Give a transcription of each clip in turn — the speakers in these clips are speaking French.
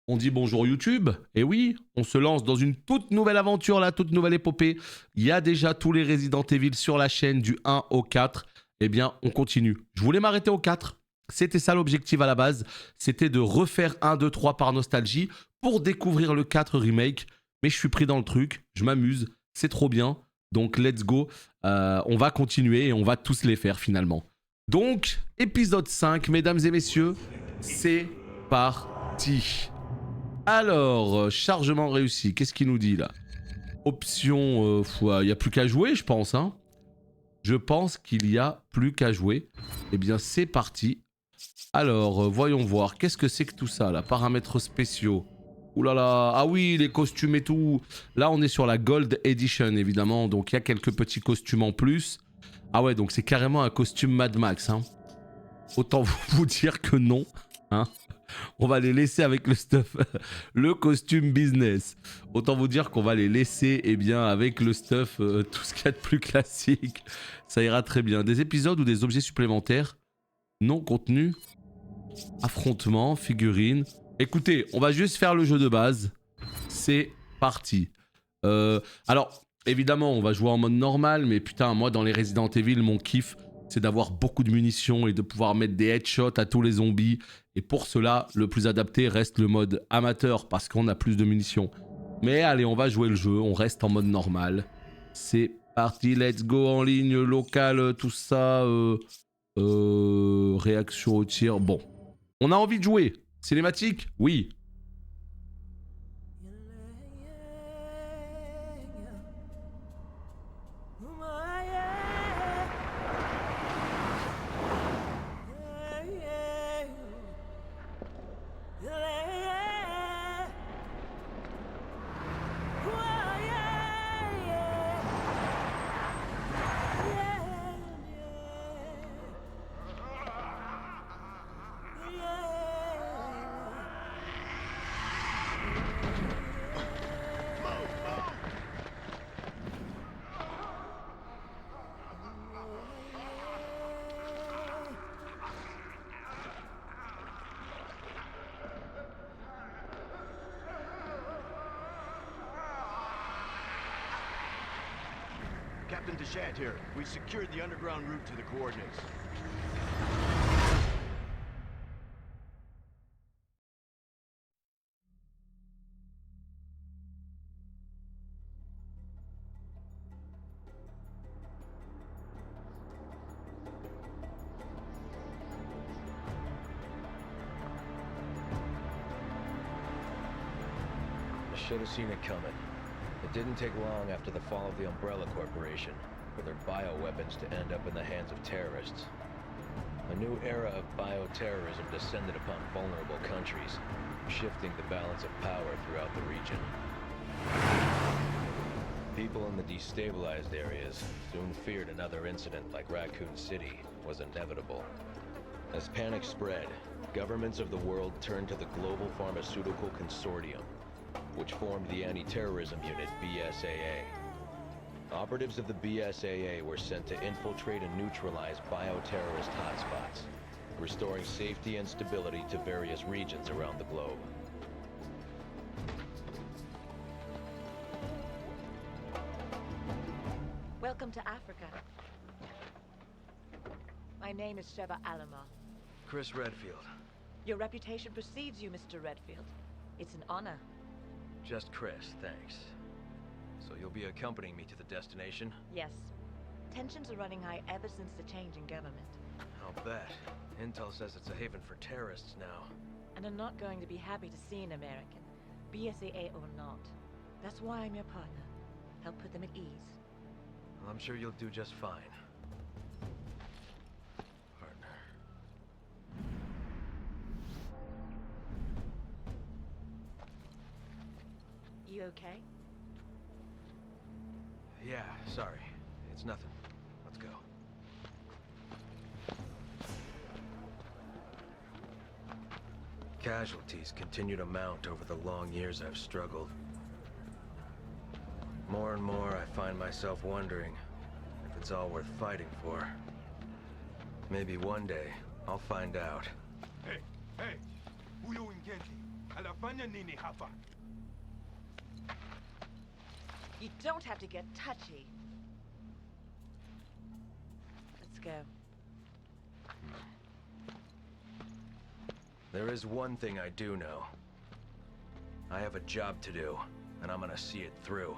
On dit bonjour YouTube, et oui, on se lance dans une toute nouvelle aventure, la toute nouvelle épopée. Il y a déjà tous les Resident Evil sur la chaîne du 1 au 4. Eh bien, on continue. Je voulais m'arrêter au 4. C'était ça l'objectif à la base. C'était de refaire 1, 2, 3 par nostalgie pour découvrir le 4 remake. Mais je suis pris dans le truc, je m'amuse, c'est trop bien. Donc let's go, on va continuer et on va tous les faire finalement. Donc, épisode 5, mesdames et messieurs, c'est parti. Alors, chargement réussi. Qu'est-ce qu'il nous dit là? Option, il n'y a plus qu'à jouer, je pense. Hein. Je pense qu'il y a plus qu'à jouer. Eh bien, c'est parti. Alors, voyons voir. Qu'est-ce que c'est que tout ça là? Paramètres spéciaux. Ouh là là. Ah oui, les costumes et tout. Là, on est sur la Gold Edition, évidemment. Donc, il y a quelques petits costumes en plus. Ah ouais, donc c'est carrément un costume Mad Max. Hein. Autant vous dire que non. Hein. On va les laisser avec le stuff, le costume business. Autant vous dire qu'on va les laisser avec le stuff, tout ce qu'il y a de plus classique. Ça ira très bien. Des épisodes ou des objets supplémentaires non contenus. Affrontement, figurines. Écoutez, on va juste faire le jeu de base. C'est parti. Alors, évidemment, on va jouer en mode normal, mais putain, moi, dans les Resident Evil, mon kiff, c'est d'avoir beaucoup de munitions et de pouvoir mettre des headshots à tous les zombies. Et pour cela, le plus adapté reste le mode amateur, parce qu'on a plus de munitions. Mais allez, on va jouer le jeu, on reste en mode normal. C'est parti, let's go en ligne, local, tout ça. Réaction au tir, bon. On a envie de jouer. Cinématique? Oui. Captain Deshant here. We've secured the underground route to the coordinates. I should have seen it coming. It didn't take long after the fall of the Umbrella Corporation for their bioweapons to end up in the hands of terrorists. A new era of bioterrorism descended upon vulnerable countries, shifting the balance of power throughout the region. People in the destabilized areas soon feared another incident like Raccoon City was inevitable. As panic spread, governments of the world turned to the Global Pharmaceutical Consortium, which formed the anti-terrorism unit BSAA. Operatives of the BSAA were sent to infiltrate and neutralize bioterrorist hotspots, restoring safety and stability to various regions around the globe. Welcome to Africa. My name is Sheva Alomar. Chris Redfield. Your reputation precedes you, Mr. Redfield. It's an honor. Just Chris, thanks. So you'll be accompanying me to the destination? Yes. Tensions are running high ever since the change in government. I'll bet. Intel says it's a haven for terrorists now. And I'm not going to be happy to see an American, BSAA or not. That's why I'm your partner. Help put them at ease. Well, I'm sure you'll do just fine. Partner. You okay? Yeah, sorry. It's nothing. Let's go. Casualties continue to mount over the long years I've struggled. More and more, I find myself wondering if it's all worth fighting for. Maybe one day, I'll find out. Hey, hey! Uyo Ngenti, à la You don't have to get touchy. Let's go. There is one thing I do know. I have a job to do, and I'm gonna see it through.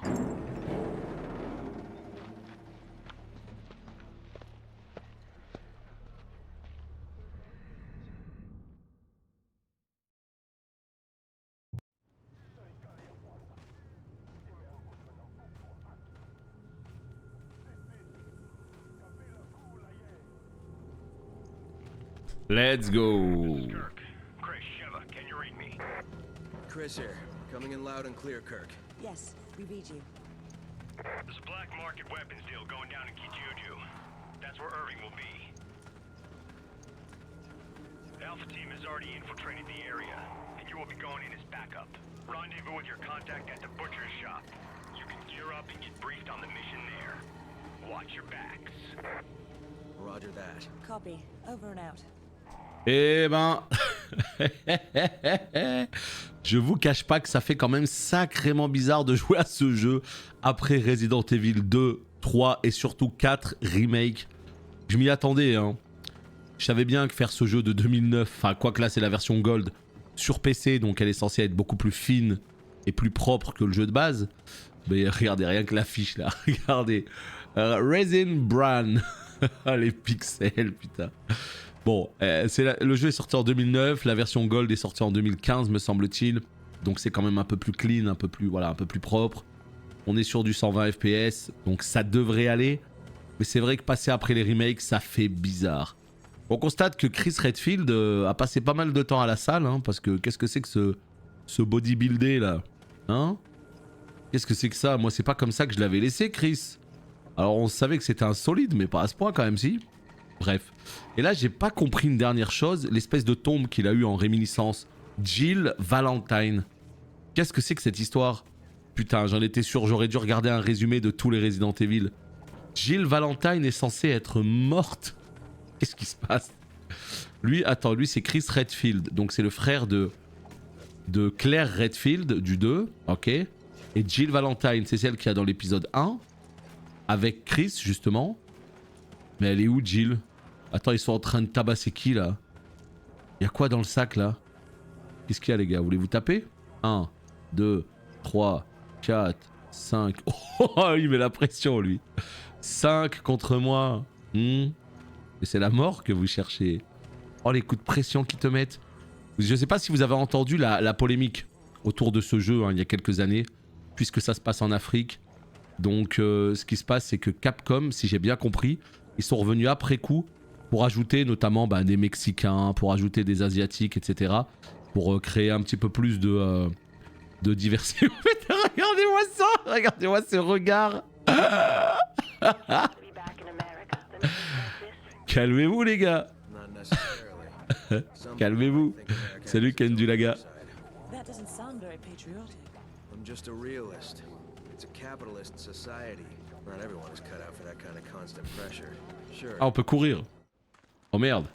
Let's go. Kirk. Chris Sheva, can you read me? Chris here, coming in loud and clear, Kirk. Yes, we read you. There's a black market weapons deal going down in Kijuju. That's where Irving will be. Alpha team has already infiltrated the area, and you will be going in as backup. Rendezvous with your contact at the butcher's shop. You can gear up and get briefed on the mission there. Watch your backs. Roger that. Copy. Over and out. Eh ben, je vous cache pas que ça fait quand même sacrément bizarre de jouer à ce jeu après Resident Evil 2, 3 et surtout 4 remake. Je m'y attendais, hein. Je savais bien que faire ce jeu de 2009, enfin quoi que là c'est la version Gold, sur PC, donc elle est censée être beaucoup plus fine et plus propre que le jeu de base. Mais regardez, rien que l'affiche là, regardez. Resin Bran. Les pixels, putain. Bon, le jeu est sorti en 2009, la version Gold est sortie en 2015 me semble-t-il. Donc c'est quand même un peu plus clean, un peu plus propre. On est sur du 120 FPS, donc ça devrait aller. Mais c'est vrai que passer après les remakes, ça fait bizarre. On constate que Chris Redfield a passé pas mal de temps à la salle, hein, parce que qu'est-ce que c'est que ce bodybuildé là, hein? Qu'est-ce que c'est que ça? Moi c'est pas comme ça que je l'avais laissé, Chris. Alors on savait que c'était un solide, mais pas à ce point quand même, si. Bref. Et là, j'ai pas compris une dernière chose, l'espèce de tombe qu'il a eu en réminiscence. Jill Valentine. Qu'est-ce que c'est que cette histoire? Putain, j'en étais sûr, j'aurais dû regarder un résumé de tous les Resident Evil. Jill Valentine est censée être morte. Qu'est-ce qui se passe? Lui, attends, lui c'est Chris Redfield. Donc c'est le frère de Claire Redfield du 2, ok. Et Jill Valentine, c'est celle qui a dans l'épisode 1. Avec Chris, justement. Mais elle est où, Jill? Attends, ils sont en train de tabasser qui, là? Y'a quoi dans le sac, là? Qu'est-ce qu'il y a, les gars? Voulez-vous taper? 1, 2, 3, 4, 5... Oh, il met la pression, lui. 5 contre moi. Et c'est la mort que vous cherchez. Oh, les coups de pression qu'ils te mettent. Je sais pas si vous avez entendu la polémique autour de ce jeu, hein, il y a quelques années. Puisque ça se passe en Afrique. Donc ce qui se passe, c'est que Capcom, si j'ai bien compris, ils sont revenus après coup pour ajouter notamment des Mexicains, pour ajouter des Asiatiques, etc. Pour créer un petit peu plus de diversité. Regardez-moi ça, regardez-moi ce regard. Calmez-vous les gars. Calmez-vous. Salut Ken Dulaga. That doesn't sound very patriotic. I'm just a realist. It's a capitalist society. Not everyone is cut out for that kind of constant pressure. Sure. Ah, on peut courir. Oh merde.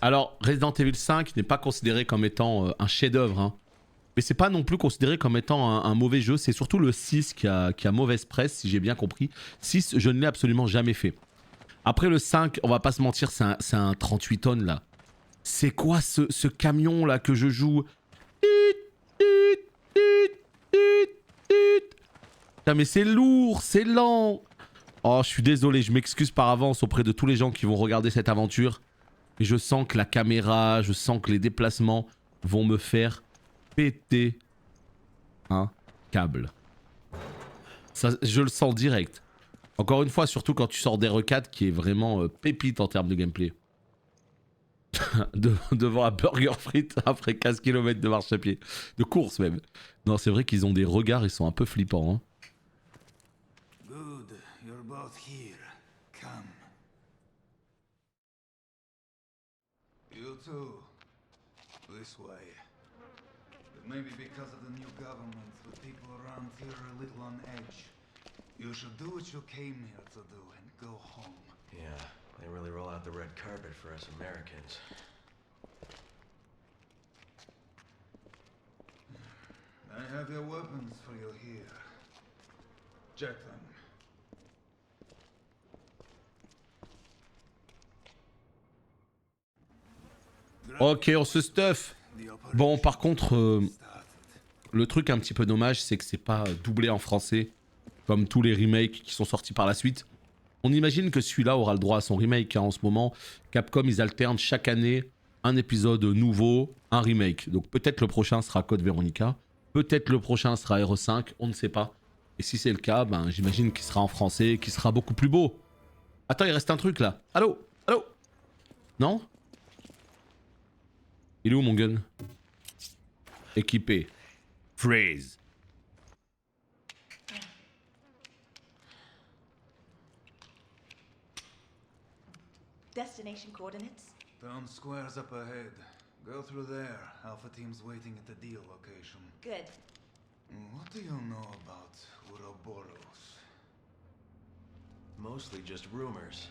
Alors, Resident Evil 5 n'est pas considéré comme étant un chef-d'œuvre, hein. Mais c'est pas non plus considéré comme étant un mauvais jeu. C'est surtout le 6 qui a mauvaise presse, si j'ai bien compris. 6, je ne l'ai absolument jamais fait. Après le 5, on va pas se mentir, c'est un 38 tonnes là. C'est quoi ce camion là que je joue? Putain, mais c'est lourd, c'est lent. Oh, je suis désolé, je m'excuse par avance auprès de tous les gens qui vont regarder cette aventure. Mais je sens que la caméra, je sens que les déplacements vont me faire péter un câble. Ça, je le sens direct. Encore une fois, surtout quand tu sors d'R4 qui est vraiment pépite en termes de gameplay. devant un burger frites après 15 km de marche à pied. De course même. Non, c'est vrai qu'ils ont des regards, ils sont un peu flippants. Hein. Good, you're both here. Come. You too. This way. But maybe because of the new government, the people around here are a little on edge. You should do what you came here to do and go home. Yeah, they really roll out the red carpet for us Americans. I have your weapons for you here. Check them. Ok, on se stuff. Bon, par contre, le truc un petit peu dommage, c'est que c'est pas doublé en français, comme tous les remakes qui sont sortis par la suite. On imagine que celui-là aura le droit à son remake. Hein. En ce moment, Capcom, ils alternent chaque année un épisode nouveau, un remake. Donc peut-être le prochain sera Code Veronica, peut-être le prochain sera RE5, on ne sait pas. Et si c'est le cas, ben, j'imagine qu'il sera en français, qu'il sera beaucoup plus beau. Attends, il reste un truc là. Allô? Allô? Non? Il est où mon gun? Équipé. Freeze. Destination coordinates? Town square's up ahead. Go through there. Alpha team's waiting at the deal location. Good. What do you know about Ouroboros? Mostly just rumors.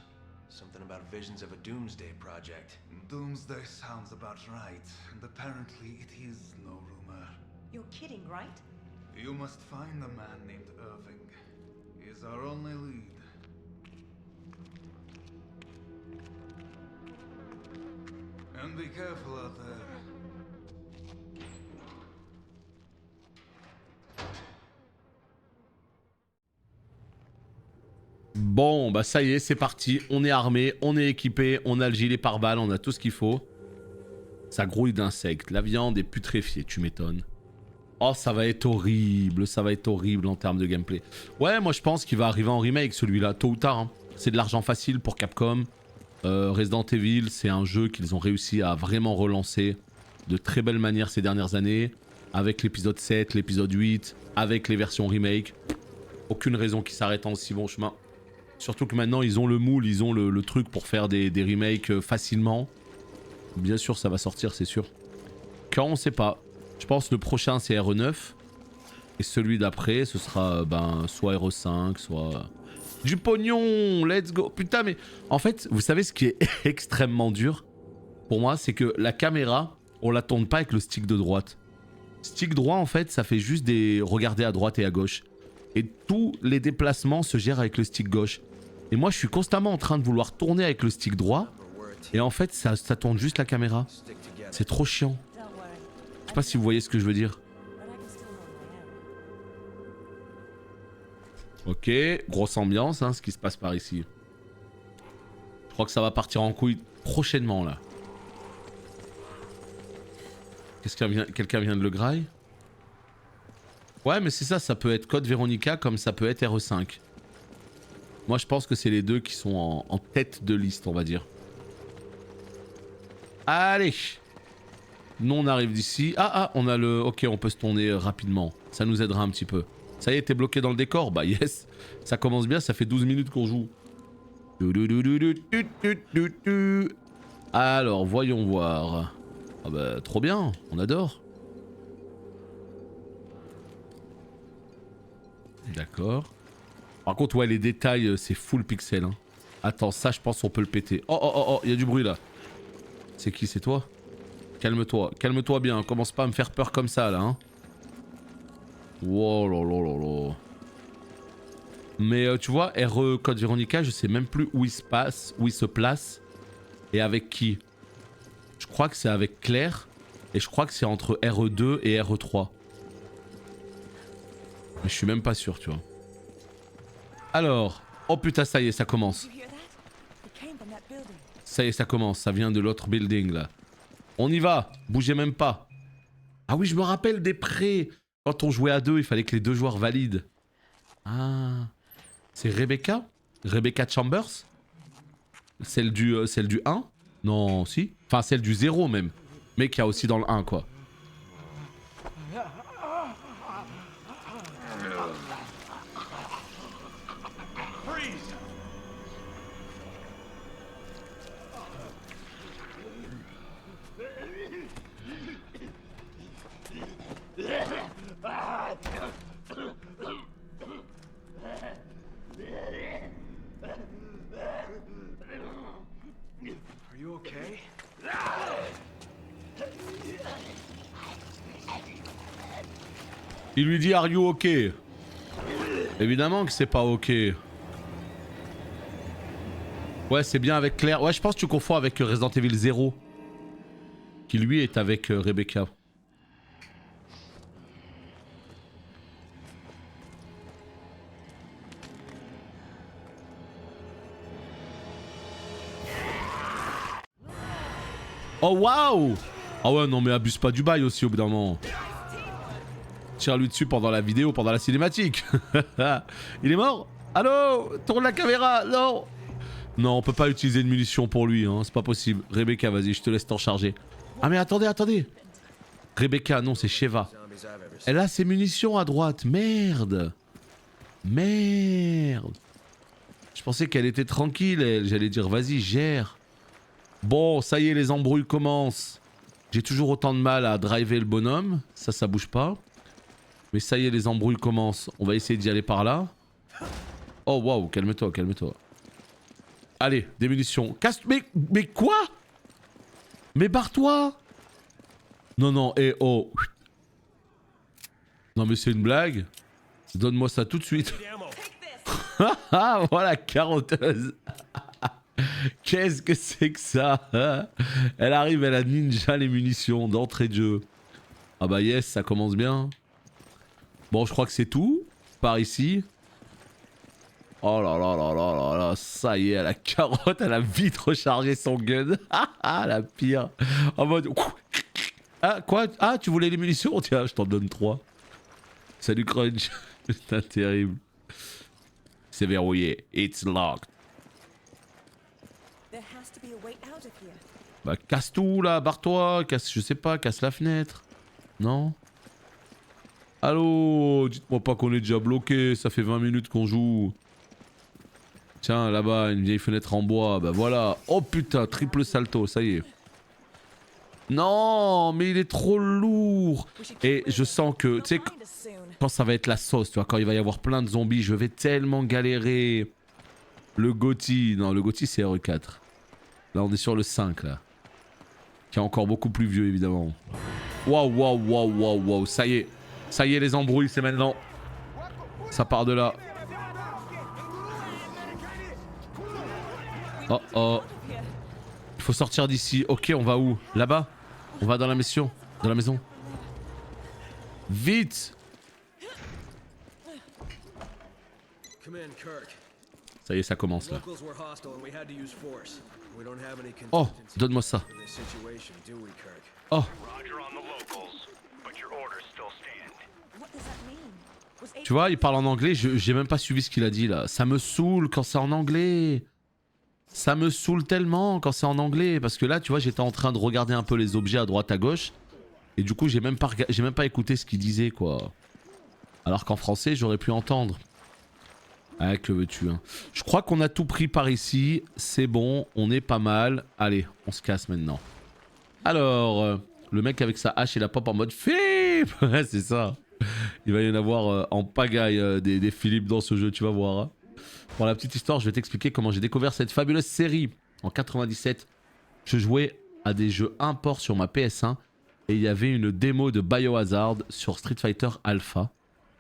Something about visions of a doomsday project. Doomsday sounds about right, and apparently it is no rumor. You're kidding, right? You must find a man named Irving. He's our only lead. And be careful out there. Bon, bah ça y est, c'est parti. On est armé, on est équipé, on a le gilet pare-balles, on a tout ce qu'il faut. Ça grouille d'insectes. La viande est putréfiée, tu m'étonnes. Oh, ça va être horrible en termes de gameplay. Ouais, moi je pense qu'il va arriver en remake celui-là, tôt ou tard. Hein. C'est de l'argent facile pour Capcom. Resident Evil, c'est un jeu qu'ils ont réussi à vraiment relancer de très belle manière ces dernières années. Avec l'épisode 7, l'épisode 8, avec les versions remake. Aucune raison qu'ils s'arrêtent en si bon chemin. Surtout que maintenant ils ont le moule, ils ont le truc pour faire des remakes facilement. Bien sûr ça va sortir, c'est sûr. Quand on sait pas. Je pense que le prochain c'est RE9. Et celui d'après ce sera ben, soit RE5, soit... Du pognon, let's go. Putain mais en fait vous savez ce qui est extrêmement dur pour moi, c'est que la caméra on la tourne pas avec le stick de droite. Stick droit en fait ça fait juste des regarder à droite et à gauche. Et tous les déplacements se gèrent avec le stick gauche. Et moi je suis constamment en train de vouloir tourner avec le stick droit. Et en fait ça tourne juste la caméra. C'est trop chiant. Je sais pas si vous voyez ce que je veux dire. Ok, grosse ambiance hein, ce qui se passe par ici. Je crois que ça va partir en couille prochainement là. Quelqu'un vient de le graille? Ouais mais c'est ça, ça peut être Code Veronica comme ça peut être RE5. Moi je pense que c'est les deux qui sont en tête de liste on va dire. Allez. Nous on arrive d'ici. Ah on a le... Ok on peut se tourner rapidement. Ça nous aidera un petit peu. Ça y est t'es bloqué dans le décor? Bah yes. Ça commence bien, ça fait 12 minutes qu'on joue. Alors voyons voir. Ah bah trop bien, on adore. D'accord. Par contre ouais les détails c'est full pixel hein. Attends ça je pense on peut le péter. Oh il y a du bruit là. C'est qui? C'est toi? Calme-toi bien, commence pas à me faire peur comme ça là hein. Wow là. Mais tu vois RE Code Veronica je sais même plus où il se place et avec qui. Je crois que c'est avec Claire et je crois que c'est entre RE2 et RE3. Mais je suis même pas sûr tu vois. Alors, oh putain ça y est ça commence. Ça y est ça commence, ça vient de l'autre building là. On y va, bougez même pas. Ah oui je me rappelle des prêts. Quand on jouait à deux il fallait que les deux joueurs valident. Ah, c'est Rebecca? Rebecca Chambers? Celle du 1? Non, si. Enfin, celle du 0 même. Mais qu'il y a aussi dans le 1, quoi. Are you okay? Il lui dit Are you ok? Évidemment que c'est pas ok. Ouais, c'est bien avec Claire. Ouais, je pense que tu confonds avec Resident Evil 0. Qui lui est avec Rebecca. Oh waouh! Ah ouais, non mais abuse pas du bail aussi au bout d'un moment. Tire-lui dessus pendant la vidéo, pendant la cinématique. Il est mort? Allô? Tourne la caméra! Non! Non, on peut pas utiliser de munitions pour lui, hein, c'est pas possible. Rebecca, vas-y, je te laisse t'en charger. Ah mais attendez, attendez! Rebecca, non, c'est Sheva. Elle a ses munitions à droite, merde! Merde! Je pensais qu'elle était tranquille, elle. J'allais dire, vas-y, gère. Bon, ça y est, les embrouilles commencent. J'ai toujours autant de mal à driver le bonhomme. Ça bouge pas. Mais ça y est, les embrouilles commencent. On va essayer d'y aller par là. Oh, waouh, calme-toi, calme-toi. Allez, des munitions. Casse... Mais quoi? Mais barre-toi! Non, non, et oh. Non, mais c'est une blague. Donne-moi ça tout de suite. Ah, voilà, carotteuse. Qu'est-ce que c'est que ça? Elle arrive, elle a ninja les munitions d'entrée de jeu. Ah bah yes, ça commence bien. Bon, je crois que c'est tout. Par ici. Oh là là là là là là, ça y est, la carotte, elle a vite rechargé son gun. Ah, la pire. En mode... Ah, quoi? Ah, tu voulais les munitions? Tiens, je t'en donne 3. Salut Crunch. C'est terrible. C'est verrouillé. It's locked. Bah casse tout là, barre-toi, casse, je sais pas, casse la fenêtre. Non? Allô, dites-moi pas qu'on est déjà bloqué, ça fait 20 minutes qu'on joue. Tiens, là-bas, une vieille fenêtre en bois, bah voilà. Oh putain, triple salto, ça y est. Non, mais il est trop lourd. Et je sens que, tu sais, quand ça va être la sauce, tu vois, quand il va y avoir plein de zombies, je vais tellement galérer. Le GOTY, non, le GOTY c'est RE4. Là, on est sur le 5, là. Qui est encore beaucoup plus vieux, évidemment. Waouh, waouh, waouh, waouh, waouh. Ça y est, les embrouilles, c'est maintenant. Ça part de là. Oh, oh. Il faut sortir d'ici. Ok, on va où? Là-bas? On va dans la mission? Dans la maison? Vite! Ça y est, ça commence, là. Oh, donne-moi ça. Oh. Tu vois, il parle en anglais, j'ai même pas suivi ce qu'il a dit là. Ça me saoule quand c'est en anglais. Ça me saoule tellement quand c'est en anglais. Parce que là, tu vois, j'étais en train de regarder un peu les objets à droite à gauche. Et du coup, j'ai même pas écouté ce qu'il disait, quoi. Alors qu'en français, j'aurais pu entendre. Ah, que veux-tu, hein. Je crois qu'on a tout pris par ici. C'est bon, on est pas mal. Allez, on se casse maintenant. Alors, le mec avec sa hache et la pop en mode Philippe. Ouais, c'est ça. Il va y en avoir en pagaille des Philippe dans ce jeu, tu vas voir. Hein. Pour la petite histoire, je vais t'expliquer comment j'ai découvert cette fabuleuse série. En 97, je jouais à des jeux import sur ma PS1 et il y avait une démo de Biohazard sur Street Fighter Alpha.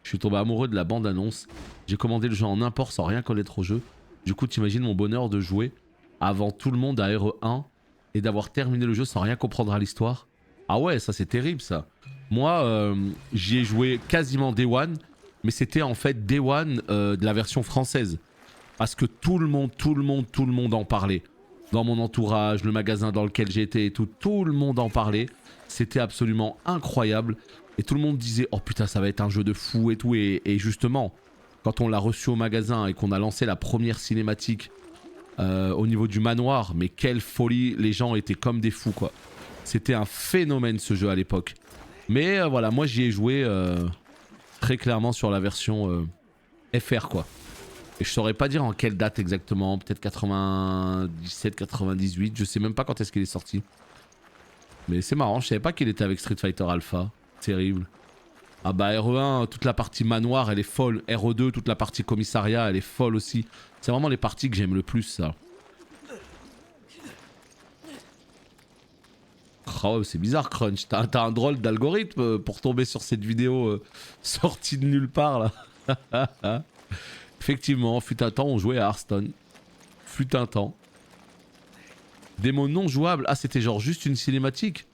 Je suis tombé amoureux de la bande-annonce. J'ai commandé le jeu en import sans rien connaître au jeu. Du coup, t'imagines mon bonheur de jouer avant tout le monde à RE1 et d'avoir terminé le jeu sans rien comprendre à l'histoire. Ah ouais, ça c'est terrible ça. Moi, j'y ai joué quasiment Day One, mais c'était en fait Day One de la version française. Parce que tout le monde en parlait. Dans mon entourage, le magasin dans lequel j'étais et tout le monde en parlait. C'était absolument incroyable. Et tout le monde disait, oh putain, ça va être un jeu de fou et tout. Et justement, quand on l'a reçu au magasin et qu'on a lancé la première cinématique au niveau du manoir. Mais quelle folie, les gens étaient comme des fous quoi. C'était un phénomène ce jeu à l'époque. Mais voilà, moi j'y ai joué très clairement sur la version FR quoi. Et je saurais pas dire en quelle date exactement, peut-être 97, 98, je sais même pas quand est-ce qu'il est sorti. Mais c'est marrant, je savais pas qu'il était avec Street Fighter Alpha, terrible. Ah bah RE1, toute la partie manoir elle est folle, RE2, toute la partie commissariat elle est folle aussi. C'est vraiment les parties que j'aime le plus ça. Oh c'est bizarre Crunch, t'as un drôle d'algorithme pour tomber sur cette vidéo sortie de nulle part là. Effectivement, fut un temps on jouait à Hearthstone. Fut un temps. Démo non jouable. Ah c'était genre juste une cinématique.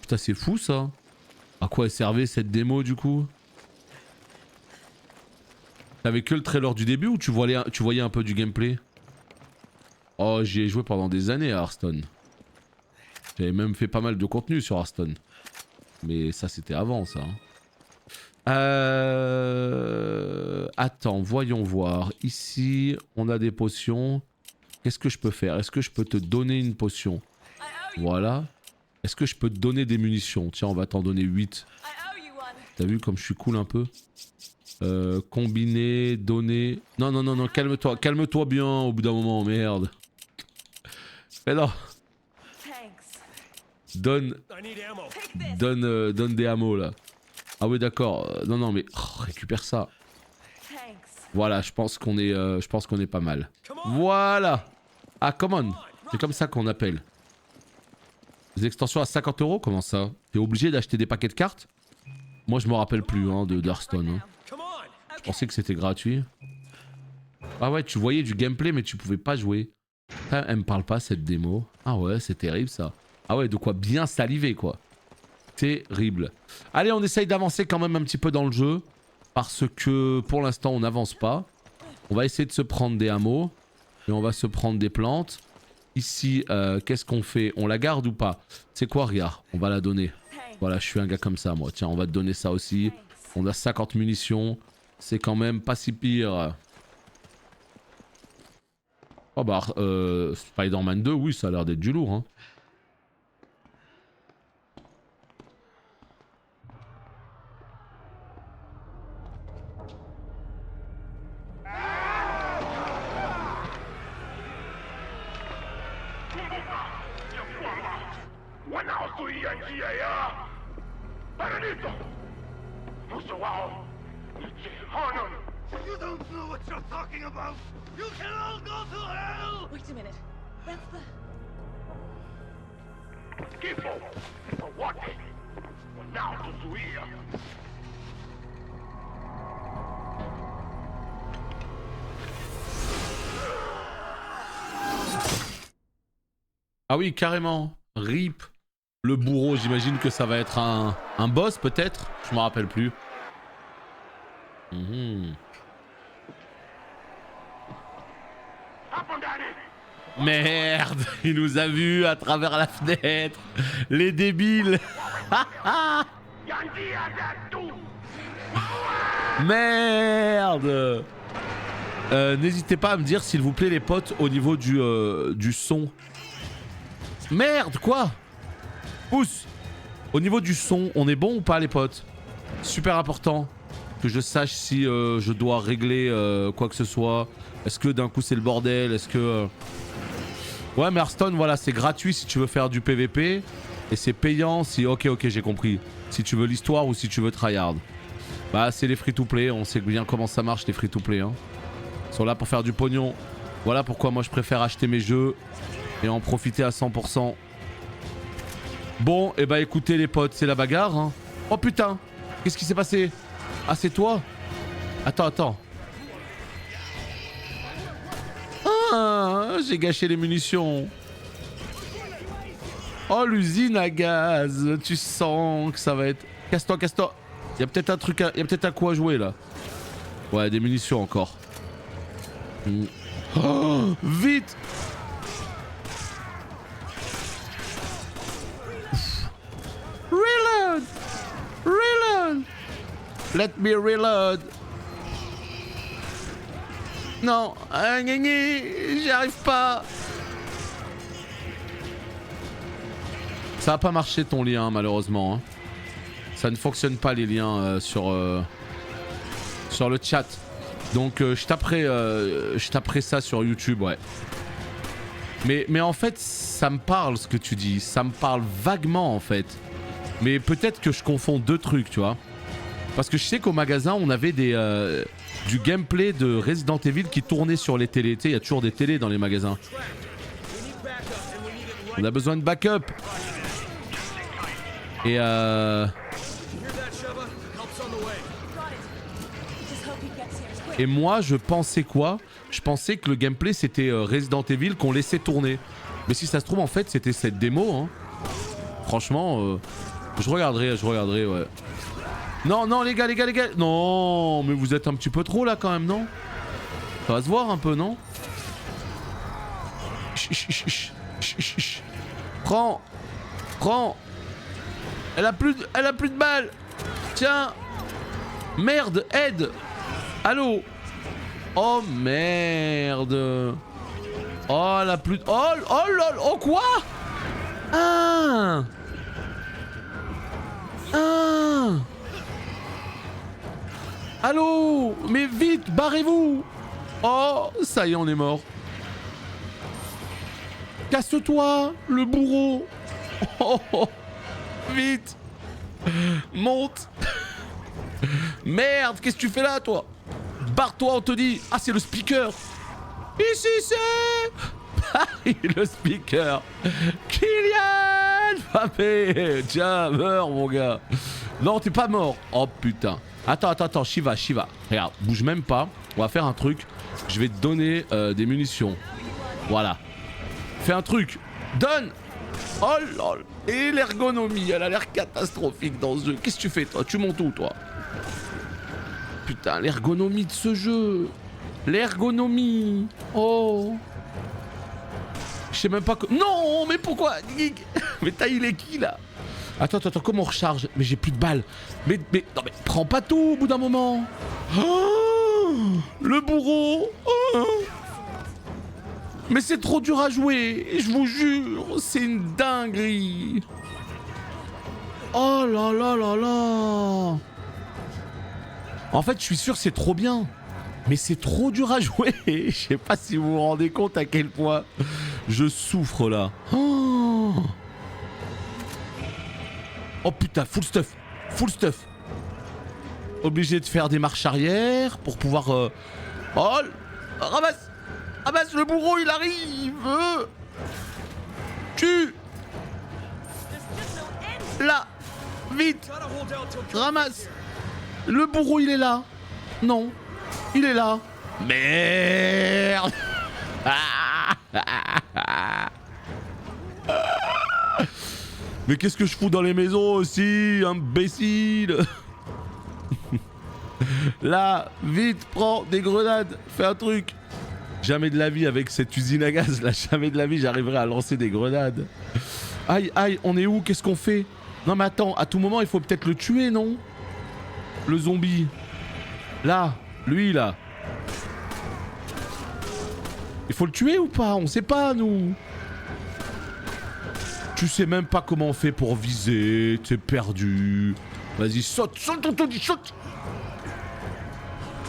Putain c'est fou ça. À quoi elle servait cette démo du coup? T'avais que le trailer du début ou tu voyais un peu du gameplay? Oh j'y ai joué pendant des années à Hearthstone. J'avais même fait pas mal de contenu sur Hearthstone. Mais ça c'était avant ça. Attends, voyons voir. Ici, on a des potions. Qu'est-ce que je peux faire? Est-ce que je peux te donner une potion? Voilà. Est-ce que je peux te donner des munitions? Tiens, on va t'en donner 8. T'as vu comme je suis cool un peu? Combiner, donner... Non, non, non, non, calme-toi. Calme-toi bien au bout d'un moment, merde. Mais non. Donne des hameaux là. Ah oui d'accord, non non mais récupère ça. Voilà, je pense qu'on est pas mal. Voilà. Ah come on, c'est comme ça qu'on appelle. Des extensions à 50 €, comment ça? T'es obligé d'acheter des paquets de cartes? Moi je me rappelle plus hein, de Hearthstone. Hein. Je pensais que c'était gratuit. Ah ouais, tu voyais du gameplay mais tu pouvais pas jouer. Elle me parle pas cette démo. Ah ouais, c'est terrible ça. Ah ouais, de quoi bien saliver quoi. Terrible. Allez, on essaye d'avancer quand même un petit peu dans le jeu. Parce que pour l'instant, on n'avance pas. On va essayer de se prendre des hameaux. Et on va se prendre des plantes. Ici, qu'est-ce qu'on fait? On la garde ou pas? C'est quoi, regarde? On va la donner. Voilà, je suis un gars comme ça, moi. Tiens, on va te donner ça aussi. On a 50 munitions. C'est quand même pas si pire. Oh bah, Spider-Man 2, oui, ça a l'air d'être du lourd, hein. You don't know what you're talking about! You can all go to hell! Wait a minute. That's the... Gifo! For what? Well, now to Zuia. Ah oui, carrément. RIP. Le bourreau, j'imagine que ça va être un boss peut-être. Je me rappelle plus. Merde, il nous a vus à travers la fenêtre. Les débiles. Merde. N'hésitez pas à me dire s'il vous plaît les potes au niveau du son. Merde, quoi? Pousse. Au niveau du son, on est bon ou pas les potes? Super important que je sache si je dois régler quoi que ce soit. Est-ce que d'un coup c'est le bordel? Est-ce que... Ouais mais Hearthstone voilà c'est gratuit si tu veux faire du PVP. Et c'est payant si... Ok j'ai compris. Si tu veux l'histoire ou si tu veux tryhard. Bah c'est les free to play, on sait bien comment ça marche les free to play hein. Ils sont là pour faire du pognon. Voilà pourquoi moi je préfère acheter mes jeux et en profiter à 100%. Bon et bah écoutez les potes c'est la bagarre hein. Oh putain. Qu'est-ce qui s'est passé? Ah c'est toi? Attends. Ah, j'ai gâché les munitions. Oh l'usine à gaz. Tu sens que ça va être... Casse-toi. Y'a peut-être un truc à... Y'a peut-être un coup à jouer là. Ouais des munitions encore. Oh, vite. Reload. Let me reload. Non, j'y arrive pas. Ça a pas marché ton lien malheureusement. Hein. Ça ne fonctionne pas les liens sur le chat. Donc je taperai ça sur YouTube, ouais. Mais en fait, ça me parle ce que tu dis. Ça me parle vaguement en fait. Mais peut-être que je confonds deux trucs, tu vois. Parce que je sais qu'au magasin, on avait du gameplay de Resident Evil qui tournait sur les télés. Tu sais, il y a toujours des télés dans les magasins. On a besoin de backup. Et Et moi, je pensais quoi? Je pensais que le gameplay, c'était Resident Evil qu'on laissait tourner. Mais si ça se trouve, en fait, c'était cette démo. Hein. Franchement, je regarderai, ouais. Non, non, les gars. Non, mais vous êtes un petit peu trop, là, quand même, non? Ça va se voir un peu, non? Prends. Elle a plus de balles. Tiens. Merde, aide. Allô? Oh merde. Oh elle a plus de... Oh lol. Oh quoi? Allô? Mais vite, barrez-vous. Oh, ça y est, on est mort. Casse-toi, le bourreau. Oh, vite. Monte. Merde, qu'est-ce que tu fais là, toi? Barre-toi, on te dit. Ah, c'est le speaker. Ici, c'est... le speaker. Kylian Mbappé. Tiens, meurs, mon gars. Non, t'es pas mort. Oh, putain. Attends, Shiva. Regarde, bouge même pas. On va faire un truc. Je vais te donner des munitions. Voilà. Fais un truc. Donne. Oh lol. Et l'ergonomie, elle a l'air catastrophique dans ce jeu. Qu'est-ce que tu fais, toi? Tu montes où, toi? Putain, l'ergonomie de ce jeu. L'ergonomie. Oh. Je sais même pas que... Non, mais pourquoi? Mais t'as il est qui, là? Attends, comment on recharge? Mais j'ai plus de balles. Mais non, mais prends pas tout au bout d'un moment. Oh, le bourreau. Oh. Mais c'est trop dur à jouer. Je vous jure, c'est une dinguerie. Oh là là. En fait, je suis sûr que c'est trop bien. Mais c'est trop dur à jouer. Je sais pas si vous vous rendez compte à quel point je souffre là. Oh putain, full stuff. Obligé de faire des marches arrière pour pouvoir... Oh, ramasse, le bourreau, il arrive. Tue. Là, vite. Ramasse. Le bourreau, il est là. Non, il est là. Merde. Mais qu'est-ce que je fous dans les maisons aussi, imbécile. Là, vite, prends des grenades. Fais un truc. Jamais de la vie avec cette usine à gaz là, jamais de la vie j'arriverai à lancer des grenades. Aïe, on est où? Qu'est-ce qu'on fait? Non mais attends, à tout moment il faut peut-être le tuer, non? Le zombie. Là, lui là. Il faut le tuer ou pas? On sait pas, nous. Tu sais même pas comment on fait pour viser, t'es perdu. Vas-y, saute.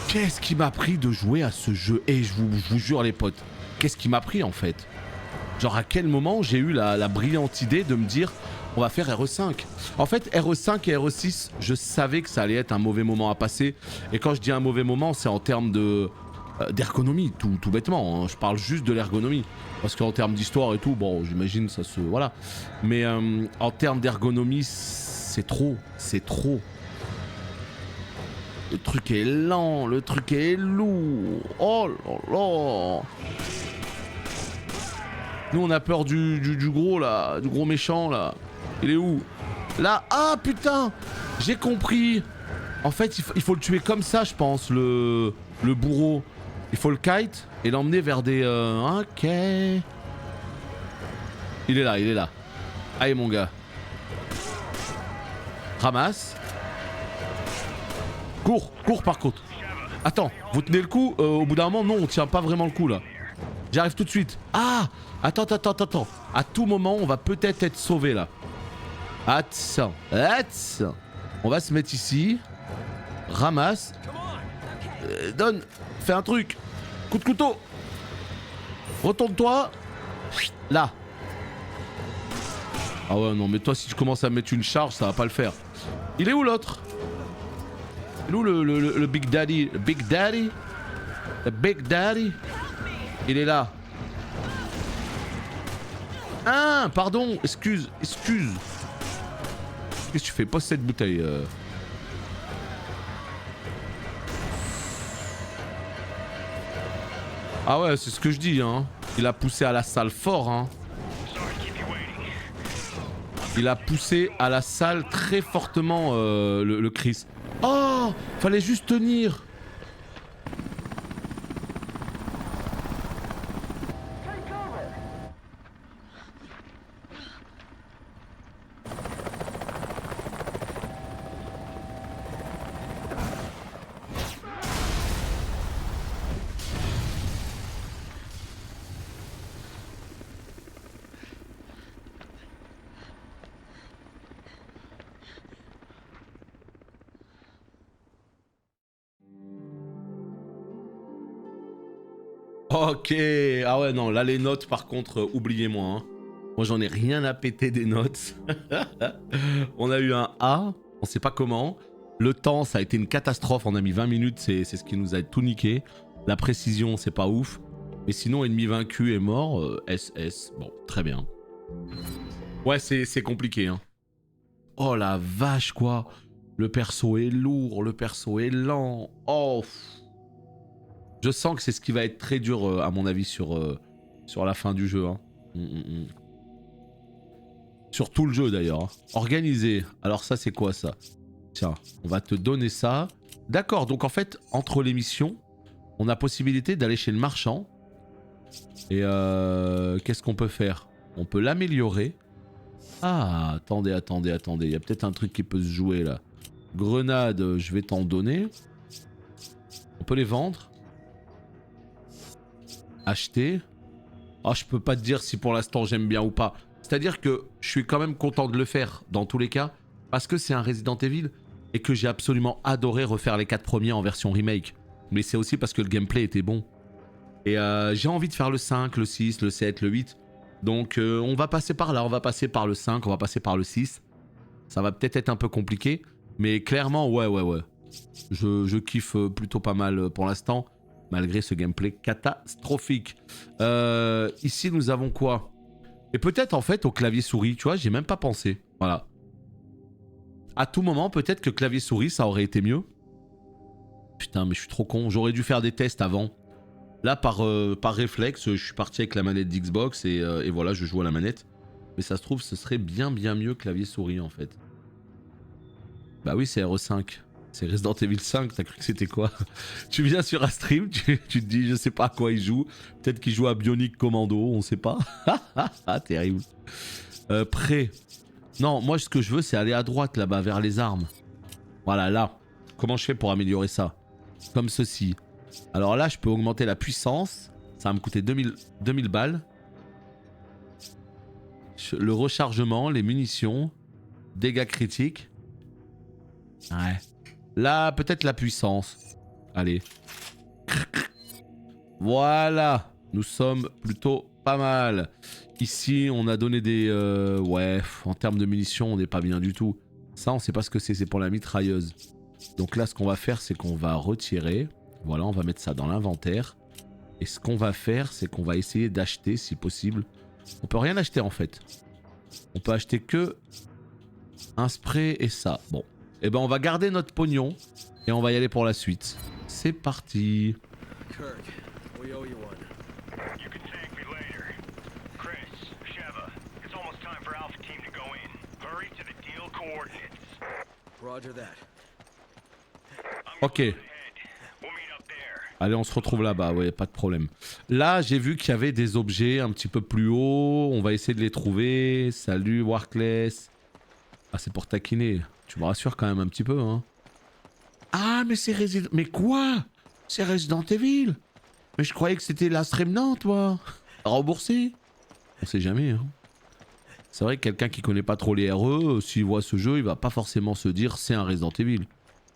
Qu'est-ce qui m'a pris de jouer à ce jeu? Et je vous jure les potes, qu'est-ce qui m'a pris en fait? Genre à quel moment j'ai eu la brillante idée de me dire on va faire RE5. En fait RE5 et RE6, je savais que ça allait être un mauvais moment à passer. Et quand je dis un mauvais moment, c'est en termes d'ergonomie, tout bêtement. Hein. Je parle juste de l'ergonomie. Parce qu'en termes d'histoire et tout, bon j'imagine ça se... Voilà. Mais en termes d'ergonomie, c'est trop. Le truc est lent, le truc est lourd. Oh là là. Nous on a peur du gros là, du gros méchant là. Il est où? Là, ah putain. J'ai compris. En fait il faut le tuer comme ça je pense, le bourreau. Il faut le kite et l'emmener vers des... Ok. Il est là. Allez mon gars. Ramasse. Cours par contre. Attends, vous tenez le coup, au bout d'un moment, non, on tient pas vraiment le coup là. J'arrive tout de suite. Ah, attends. À tout moment, on va peut-être être sauvé là. Attends. On va se mettre ici. Ramasse. Donne. Fais un truc. Coup de couteau. Retourne-toi. Là. Ah ouais, non, mais toi, si tu commences à mettre une charge, ça va pas le faire. Il est où l'autre? Il est où le Big Daddy? Le Big Daddy? Le Big Daddy? Il est là. Ah, pardon, excuse. Qu'est-ce que tu fais? Pose cette bouteille. Ah ouais, c'est ce que je dis, hein. Il a poussé à la salle fort, hein. Il a poussé à la salle très fortement, le Chris. Oh, fallait juste tenir. Ok, ah ouais non, là les notes par contre, oubliez-moi. Hein. Moi j'en ai rien à péter des notes. On a eu un A, on sait pas comment. Le temps ça a été une catastrophe, on a mis 20 minutes, c'est ce qui nous a tout niqué. La précision c'est pas ouf. Mais sinon ennemi vaincu est mort, SS, bon très bien. Ouais c'est compliqué hein. Oh la vache quoi. Le perso est lourd, le perso est lent. Oh. Je sens que c'est ce qui va être très dur, à mon avis, sur la fin du jeu. Hein. Sur tout le jeu, d'ailleurs. Hein. Organisé. Alors ça, c'est quoi, ça? Tiens, on va te donner ça. D'accord, donc en fait, entre les missions, on a possibilité d'aller chez le marchand. Et qu'est-ce qu'on peut faire? On peut l'améliorer. Ah, attendez. Il y a peut-être un truc qui peut se jouer, là. Grenade, je vais t'en donner. On peut les vendre. Acheter. Oh, je peux pas te dire si pour l'instant j'aime bien ou pas. C'est-à-dire que je suis quand même content de le faire dans tous les cas parce que c'est un Resident Evil et que j'ai absolument adoré refaire les 4 premiers en version remake. Mais c'est aussi parce que le gameplay était bon. Et j'ai envie de faire le 5, le 6, le 7, le 8. Donc on va passer par là, on va passer par le 5, on va passer par le 6. Ça va peut-être être un peu compliqué, mais clairement ouais. Je kiffe plutôt pas mal pour l'instant. Malgré ce gameplay catastrophique. Ici, nous avons quoi? Et peut-être, en fait, au clavier-souris. Tu vois, j'ai même pas pensé. Voilà. À tout moment, peut-être que clavier-souris, ça aurait été mieux. Putain, mais je suis trop con. J'aurais dû faire des tests avant. Là, par réflexe, je suis parti avec la manette d'Xbox et voilà, je joue à la manette. Mais ça se trouve, ce serait bien mieux clavier-souris, en fait. Bah oui, c'est RE5. C'est Resident Evil 5, t'as cru que c'était quoi? Tu viens sur un stream, tu te dis je sais pas à quoi il joue. Peut-être qu'il joue à Bionic Commando, on sait pas. Ah, terrible. Prêt. Non, moi ce que je veux c'est aller à droite là-bas vers les armes. Voilà, là. Comment je fais pour améliorer ça? Comme ceci. Alors là, je peux augmenter la puissance. Ça va me coûter 2000 balles. Le rechargement, les munitions, dégâts critiques. Ouais. Là, peut-être la puissance. Allez. Voilà. Nous sommes plutôt pas mal. Ici, on a donné des... ouais, en termes de munitions, on n'est pas bien du tout. Ça, on sait pas ce que c'est. C'est pour la mitrailleuse. Donc là, ce qu'on va faire, c'est qu'on va retirer. Voilà, on va mettre ça dans l'inventaire. Et ce qu'on va faire, c'est qu'on va essayer d'acheter, si possible. On peut rien acheter, en fait. On peut acheter que un spray et ça. Bon. Eh ben on va garder notre pognon et on va y aller pour la suite. C'est parti. Kirk, we owe you one. You can thank me later. Chris, Sheva, it's almost time for Alpha Team to go in. Hurry to the deal coordinates. Roger that. Ok. We'll meet up there. Allez, on se retrouve là-bas, ouais, pas de problème. Là, j'ai vu qu'il y avait des objets un petit peu plus haut. On va essayer de les trouver. Salut, Warkless. Ah, c'est pour taquiner. Tu me rassures quand même un petit peu, hein. Ah, mais c'est Resident... Mais quoi? c'est Resident Evil. Mais je croyais que c'était Last Remnant, toi. Remboursé. On sait jamais, hein. C'est vrai que quelqu'un qui connaît pas trop les RE, s'il voit ce jeu, il va pas forcément se dire c'est un Resident Evil.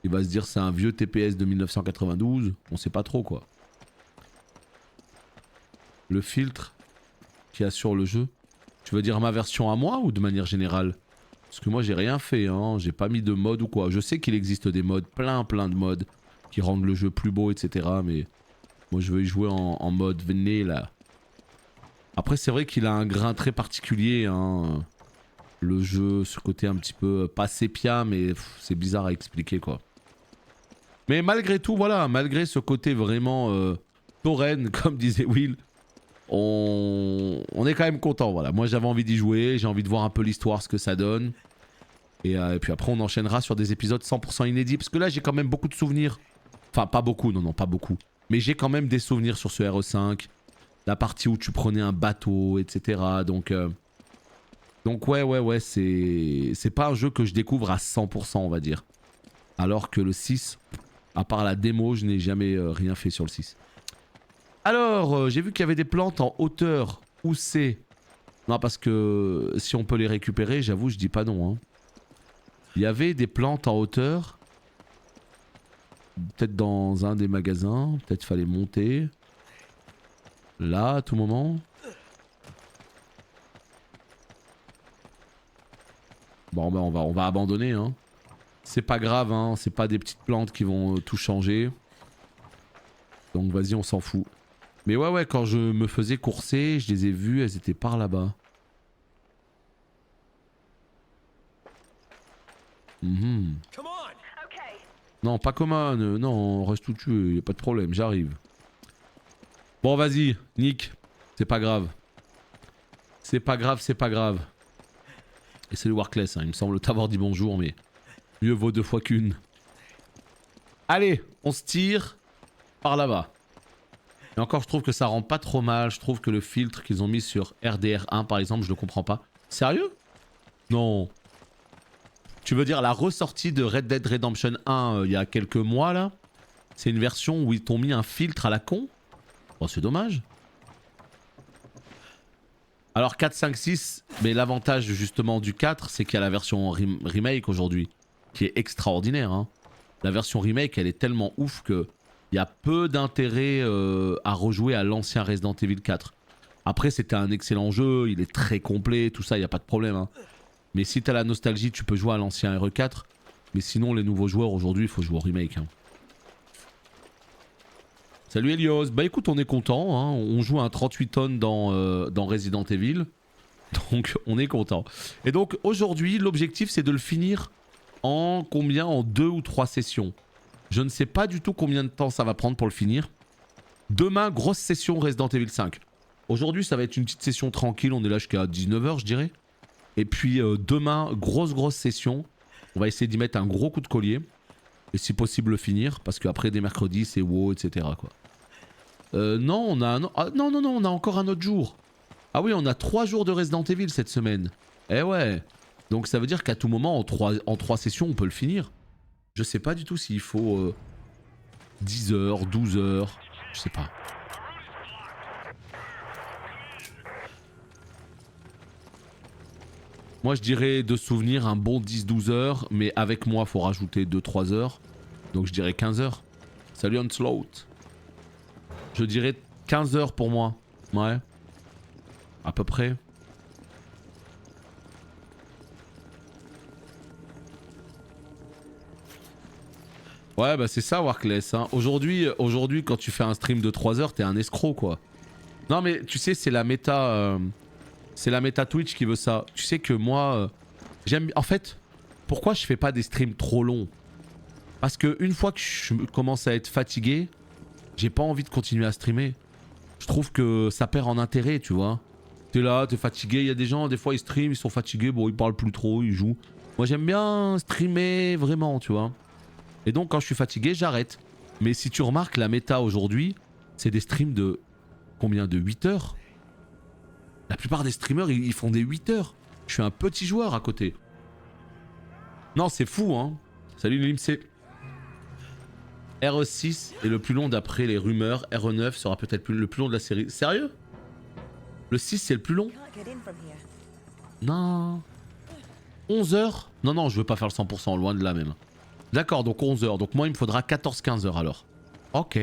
Il va se dire c'est un vieux TPS de 1992, on sait pas trop quoi. Le filtre qu'il y a sur le jeu, tu veux dire ma version à moi ou de manière générale? Parce que moi j'ai rien fait, hein, j'ai pas mis de mode ou quoi. Je sais qu'il existe des modes, plein de modes, qui rendent le jeu plus beau, etc. Mais moi je veux y jouer en mode vanilla. Après c'est vrai qu'il a un grain très particulier, hein. Le jeu, ce côté un petit peu pas sépia, mais c'est bizarre à expliquer quoi. Mais malgré tout, voilà, malgré ce côté vraiment tauren, comme disait Will, on est quand même content, voilà. Moi j'avais envie d'y jouer, j'ai envie de voir un peu l'histoire, ce que ça donne. Et puis après on enchaînera sur des épisodes 100% inédits, parce que là j'ai quand même beaucoup de souvenirs. Enfin pas beaucoup, non pas beaucoup. Mais j'ai quand même des souvenirs sur ce RE5. La partie où tu prenais un bateau, etc. Donc ouais, c'est pas un jeu que je découvre à 100% on va dire. Alors que le 6, à part la démo, je n'ai jamais rien fait sur le 6. Alors, j'ai vu qu'il y avait des plantes en hauteur. Où c'est? Non, parce que si on peut les récupérer, j'avoue, je dis pas non. Hein. Il y avait des plantes en hauteur. Peut-être dans un des magasins. Peut-être fallait monter. Là, à tout moment. Bon, ben on va abandonner. Hein. C'est pas grave, hein. C'est pas des petites plantes qui vont tout changer. Donc vas-y, on s'en fout. Mais ouais, quand je me faisais courser, je les ai vues, elles étaient par là-bas. Non, pas common, non, reste tout tué, y a pas de problème, j'arrive. Bon, vas-y, Nick, c'est pas grave. C'est pas grave. Et c'est le Warcless, hein. Il me semble t'avoir dit bonjour, mais mieux vaut 2 fois qu'une. Allez, on se tire par là-bas. Et encore, je trouve que ça rend pas trop mal. Je trouve que le filtre qu'ils ont mis sur RDR1, par exemple, je le comprends pas. Sérieux? Non. Tu veux dire la ressortie de Red Dead Redemption 1 il y a quelques mois, là? C'est une version où ils t'ont mis un filtre à la con? Oh, c'est dommage. Alors 4, 5, 6, mais l'avantage justement du 4, c'est qu'il y a la version remake aujourd'hui, qui est extraordinaire. Hein. La version remake, elle est tellement ouf que il y a peu d'intérêt à rejouer à l'ancien Resident Evil 4. Après, c'était un excellent jeu, il est très complet, tout ça, il n'y a pas de problème. Hein. Mais si t'as la nostalgie, tu peux jouer à l'ancien RE4. Mais sinon, les nouveaux joueurs aujourd'hui, il faut jouer au remake. Hein. Salut Elios, bah écoute on est content, hein. On joue un 38 tonnes dans Resident Evil, donc on est content. Et donc aujourd'hui l'objectif c'est de le finir en combien? En 2 ou 3 sessions. Je ne sais pas du tout combien de temps ça va prendre pour le finir. Demain grosse session Resident Evil 5. Aujourd'hui ça va être une petite session tranquille, on est là jusqu'à 19h je dirais. Et puis demain grosse session, on va essayer d'y mettre un gros coup de collier. Et si possible le finir, parce qu'après des mercredis c'est WoW, etc. quoi. Non, on a un... Ah, non, on a encore un autre jour. Ah oui, on a 3 jours de Resident Evil cette semaine. Eh ouais. Donc ça veut dire qu'à tout moment, en 3 sessions, on peut le finir. Je sais pas du tout s'il faut 10 heures, 12 heures, je sais pas. Moi je dirais de souvenir un bon 10-12 heures, mais avec moi faut rajouter 2-3 heures. Donc je dirais 15 heures. Salut Onslaught. Je dirais 15 heures pour moi. Ouais. À peu près. Ouais bah c'est ça Warcless. Hein. Aujourd'hui quand tu fais un stream de 3 heures, t'es un escroc quoi. Non mais tu sais c'est la méta... C'est la méta Twitch qui veut ça. Tu sais que moi, j'aime... En fait, pourquoi je fais pas des streams trop longs? Parce que une fois que je commence à être fatigué, j'ai pas envie de continuer à streamer. Je trouve que ça perd en intérêt, tu vois. T'es là, t'es fatigué. Il y a des gens, des fois ils streament, ils sont fatigués, bon ils parlent plus trop, ils jouent. Moi j'aime bien streamer vraiment, tu vois. Et donc quand je suis fatigué, j'arrête. Mais si tu remarques, la méta aujourd'hui, c'est des streams de... Combien? De 8 heures? La plupart des streamers, ils font des 8 heures. Je suis un petit joueur à côté. Non, c'est fou, hein. Salut Limc. RE6 est le plus long d'après les rumeurs. RE9 sera peut-être le plus long de la série. Sérieux? Le 6 c'est le plus long? Can't get in from here. Non. 11 heures? Non, non, je veux pas faire le 100%, loin de là même. D'accord, donc 11 heures. Donc moi, il me faudra 14-15 heures alors. Ok.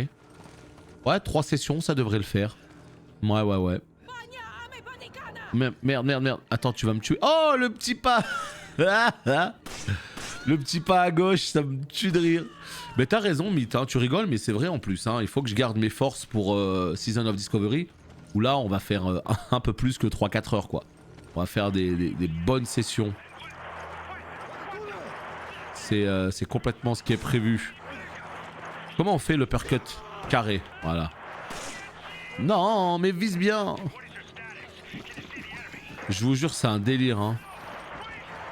Ouais, 3 sessions, ça devrait le faire. Ouais, ouais, ouais. Merde, merde, merde, merde. Attends, tu vas me tuer. Oh, le petit pas. Le petit pas à gauche, ça me tue de rire. Mais t'as raison, Mythe, hein, tu rigoles, mais c'est vrai en plus. Hein. Il faut que je garde mes forces pour Season of Discovery. Où là, on va faire un peu plus que 3-4 heures, quoi. On va faire des bonnes sessions. C'est complètement ce qui est prévu. Comment on fait l'uppercut carré? Voilà. Non, mais vise bien. Je vous jure, c'est un délire, hein.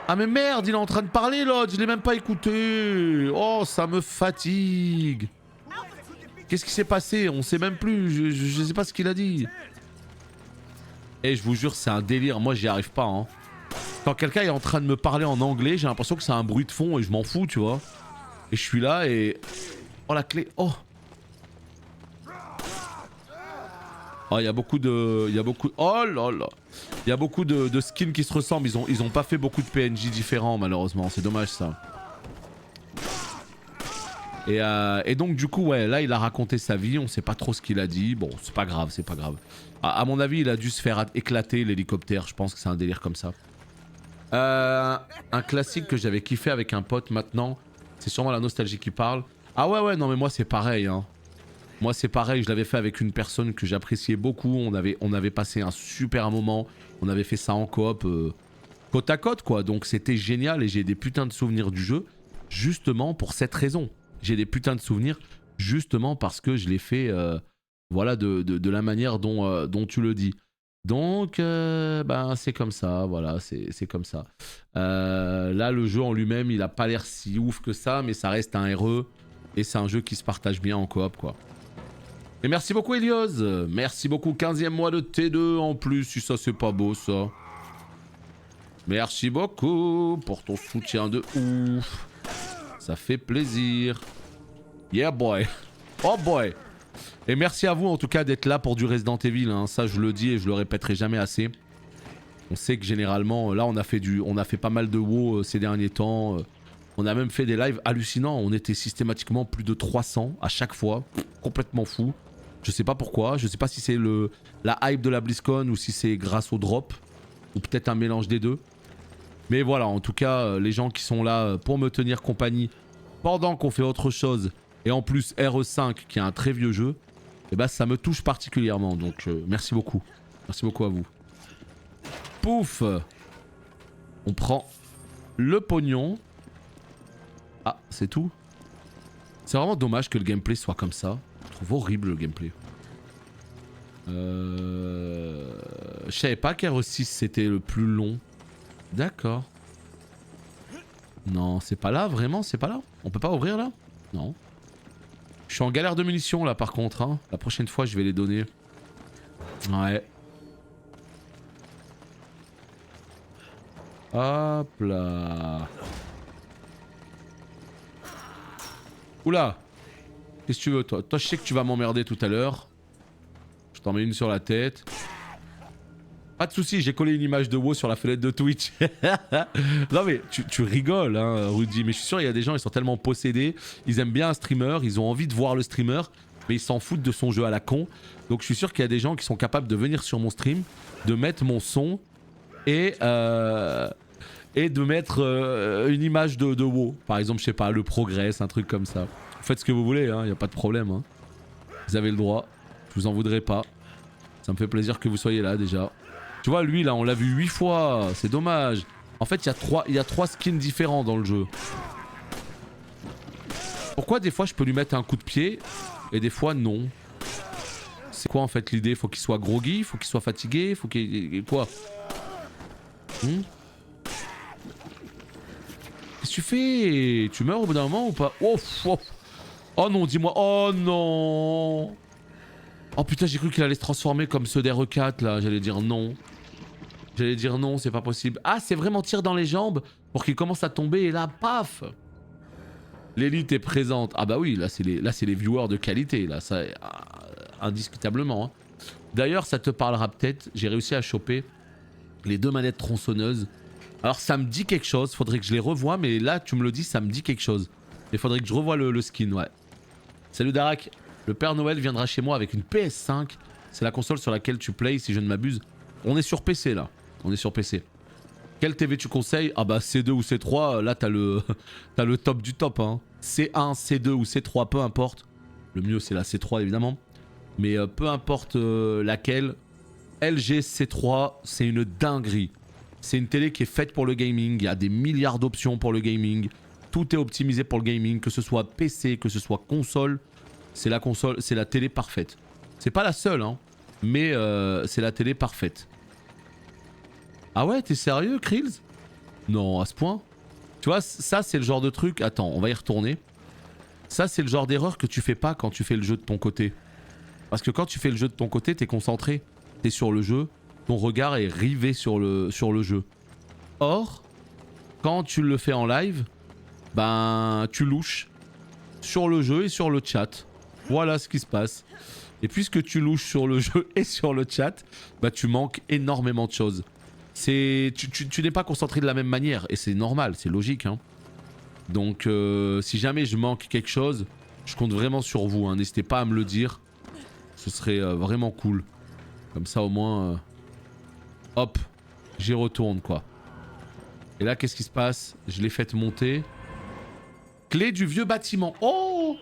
Ah mais merde, il est en train de parler l'autre, je l'ai même pas écouté. Oh, ça me fatigue. Qu'est-ce qui s'est passé? On sait même plus, je sais pas ce qu'il a dit. Et je vous jure, c'est un délire, moi j'y arrive pas, hein. Quand quelqu'un est en train de me parler en anglais, j'ai l'impression que c'est un bruit de fond et je m'en fous, tu vois. Et je suis là et... Oh la clé, oh. Oh, il y a beaucoup de... Oh là là. Il y a beaucoup de skins qui se ressemblent. Ils ont pas fait beaucoup de PNJ différents, malheureusement. C'est dommage, ça. Et donc, du coup, ouais, là, il a raconté sa vie. On sait pas trop ce qu'il a dit. Bon, c'est pas grave, c'est pas grave. À mon avis, il a dû se faire éclater l'hélicoptère. Je pense que c'est un délire comme ça. Un classique que j'avais kiffé avec un pote maintenant. C'est sûrement la nostalgie qui parle. Ah ouais, ouais, non, mais moi, c'est pareil, hein. Moi c'est pareil, je l'avais fait avec une personne que j'appréciais beaucoup, on avait passé un super moment, on avait fait ça en coop, côte à côte quoi, donc c'était génial et j'ai des putains de souvenirs du jeu, justement pour cette raison. J'ai des putains de souvenirs justement parce que je l'ai fait, voilà, de la manière dont tu le dis. Donc, ben c'est comme ça, voilà, c'est comme ça. Là le jeu en lui-même, il a pas l'air si ouf que ça, mais ça reste un RE et c'est un jeu qui se partage bien en coop quoi. Et merci beaucoup Elios, merci beaucoup, 15e mois de T2 en plus, si ça c'est pas beau ça. Merci beaucoup pour ton soutien de ouf, ça fait plaisir. Yeah boy, oh boy. Et merci à vous en tout cas d'être là pour du Resident Evil, hein. Ça je le dis et je le répéterai jamais assez. On sait que généralement, là on a fait pas mal de WoW ces derniers temps. On a même fait des lives hallucinants, on était systématiquement plus de 300 à chaque fois, complètement fou. Je sais pas pourquoi, je sais pas si c'est la hype de la BlizzCon ou si c'est grâce au drop, ou peut-être un mélange des deux. Mais voilà, en tout cas, les gens qui sont là pour me tenir compagnie pendant qu'on fait autre chose, et en plus RE5 qui est un très vieux jeu, et bah ça me touche particulièrement, donc merci beaucoup. Merci beaucoup à vous. Pouf! On prend le pognon. Ah, c'est tout? C'est vraiment dommage que le gameplay soit comme ça. Je trouve horrible le gameplay. Je savais pas qu'RE6 c'était le plus long. D'accord. Non, c'est pas là, vraiment, c'est pas là. On peut pas ouvrir là? Non. Je suis en galère de munitions là par contre, hein. La prochaine fois je vais les donner. Ouais. Hop là. Oula. Qu'est-ce que tu veux toi? Toi je sais que tu vas m'emmerder tout à l'heure. Je t'en mets une sur la tête. Pas de soucis, j'ai collé une image de WoW sur la fenêtre de Twitch. Non mais tu rigoles hein Rudy, mais je suis sûr il y a des gens, ils sont tellement possédés, ils aiment bien un streamer, ils ont envie de voir le streamer, mais ils s'en foutent de son jeu à la con. Donc je suis sûr qu'il y a des gens qui sont capables de venir sur mon stream, de mettre mon son et de mettre une image de WoW. Par exemple, je sais pas, le Progress, un truc comme ça. Vous faites ce que vous voulez, hein, y a pas de problème. Hein. Vous avez le droit, je vous en voudrais pas. Ça me fait plaisir que vous soyez là déjà. Tu vois, lui là, on l'a vu 8 fois, c'est dommage. En fait, il y a 3 skins différents dans le jeu. Pourquoi des fois je peux lui mettre un coup de pied et des fois non? C'est quoi en fait l'idée? Faut qu'il soit groggy, faut qu'il soit fatigué, faut qu'il... Quoi? Qu'est-ce que tu fais? Tu meurs au bout d'un moment ou pas? Oh, oh. Oh non, dis-moi. Oh non. Oh putain, j'ai cru qu'il allait se transformer comme ceux des RE4 là. J'allais dire non. J'allais dire non, c'est pas possible. Ah, c'est vraiment tir dans les jambes pour qu'il commence à tomber et là, paf. L'élite est présente. Ah bah oui, là c'est les viewers de qualité, là, ça, indiscutablement. Hein. D'ailleurs, ça te parlera peut-être, j'ai réussi à choper les 2 manettes tronçonneuses. Alors ça me dit quelque chose, faudrait que je les revoie, mais là tu me le dis, ça me dit quelque chose. Il faudrait que je revoie le skin, ouais. Salut Darak, le Père Noël viendra chez moi avec une PS5. C'est la console sur laquelle tu plays, si je ne m'abuse. On est sur PC là, on est sur PC. Quelle TV tu conseilles? Ah bah C2 ou C3, là t'as le top du top. Hein. C1, C2 ou C3, peu importe. Le mieux c'est la C3 évidemment. Mais peu importe laquelle, LG C3 c'est une dinguerie. C'est une télé qui est faite pour le gaming, il y a des milliards d'options pour le gaming. Tout est optimisé pour le gaming, que ce soit PC, que ce soit console. C'est la console, c'est la télé parfaite. C'est pas la seule, hein, mais c'est la télé parfaite. Ah ouais, t'es sérieux, Krills? Non, à ce point? Tu vois, ça c'est le genre de truc... Attends, on va y retourner. Ça c'est le genre d'erreur que tu fais pas quand tu fais le jeu de ton côté. Parce que quand tu fais le jeu de ton côté, t'es concentré. T'es sur le jeu, ton regard est rivé sur le jeu. Or, quand tu le fais en live, ben tu louches sur le jeu et sur le chat. Voilà ce qui se passe. Et puisque tu louches sur le jeu et sur le chat, bah tu manques énormément de choses. Tu n'es pas concentré de la même manière et c'est normal, c'est logique. Hein. Donc si jamais je manque quelque chose, je compte vraiment sur vous. Hein. N'hésitez pas à me le dire. Ce serait vraiment cool. Comme ça au moins, hop, j'y retourne quoi. Et là qu'est-ce qui se passe? Je l'ai fait monter. Clé du vieux bâtiment. Oh!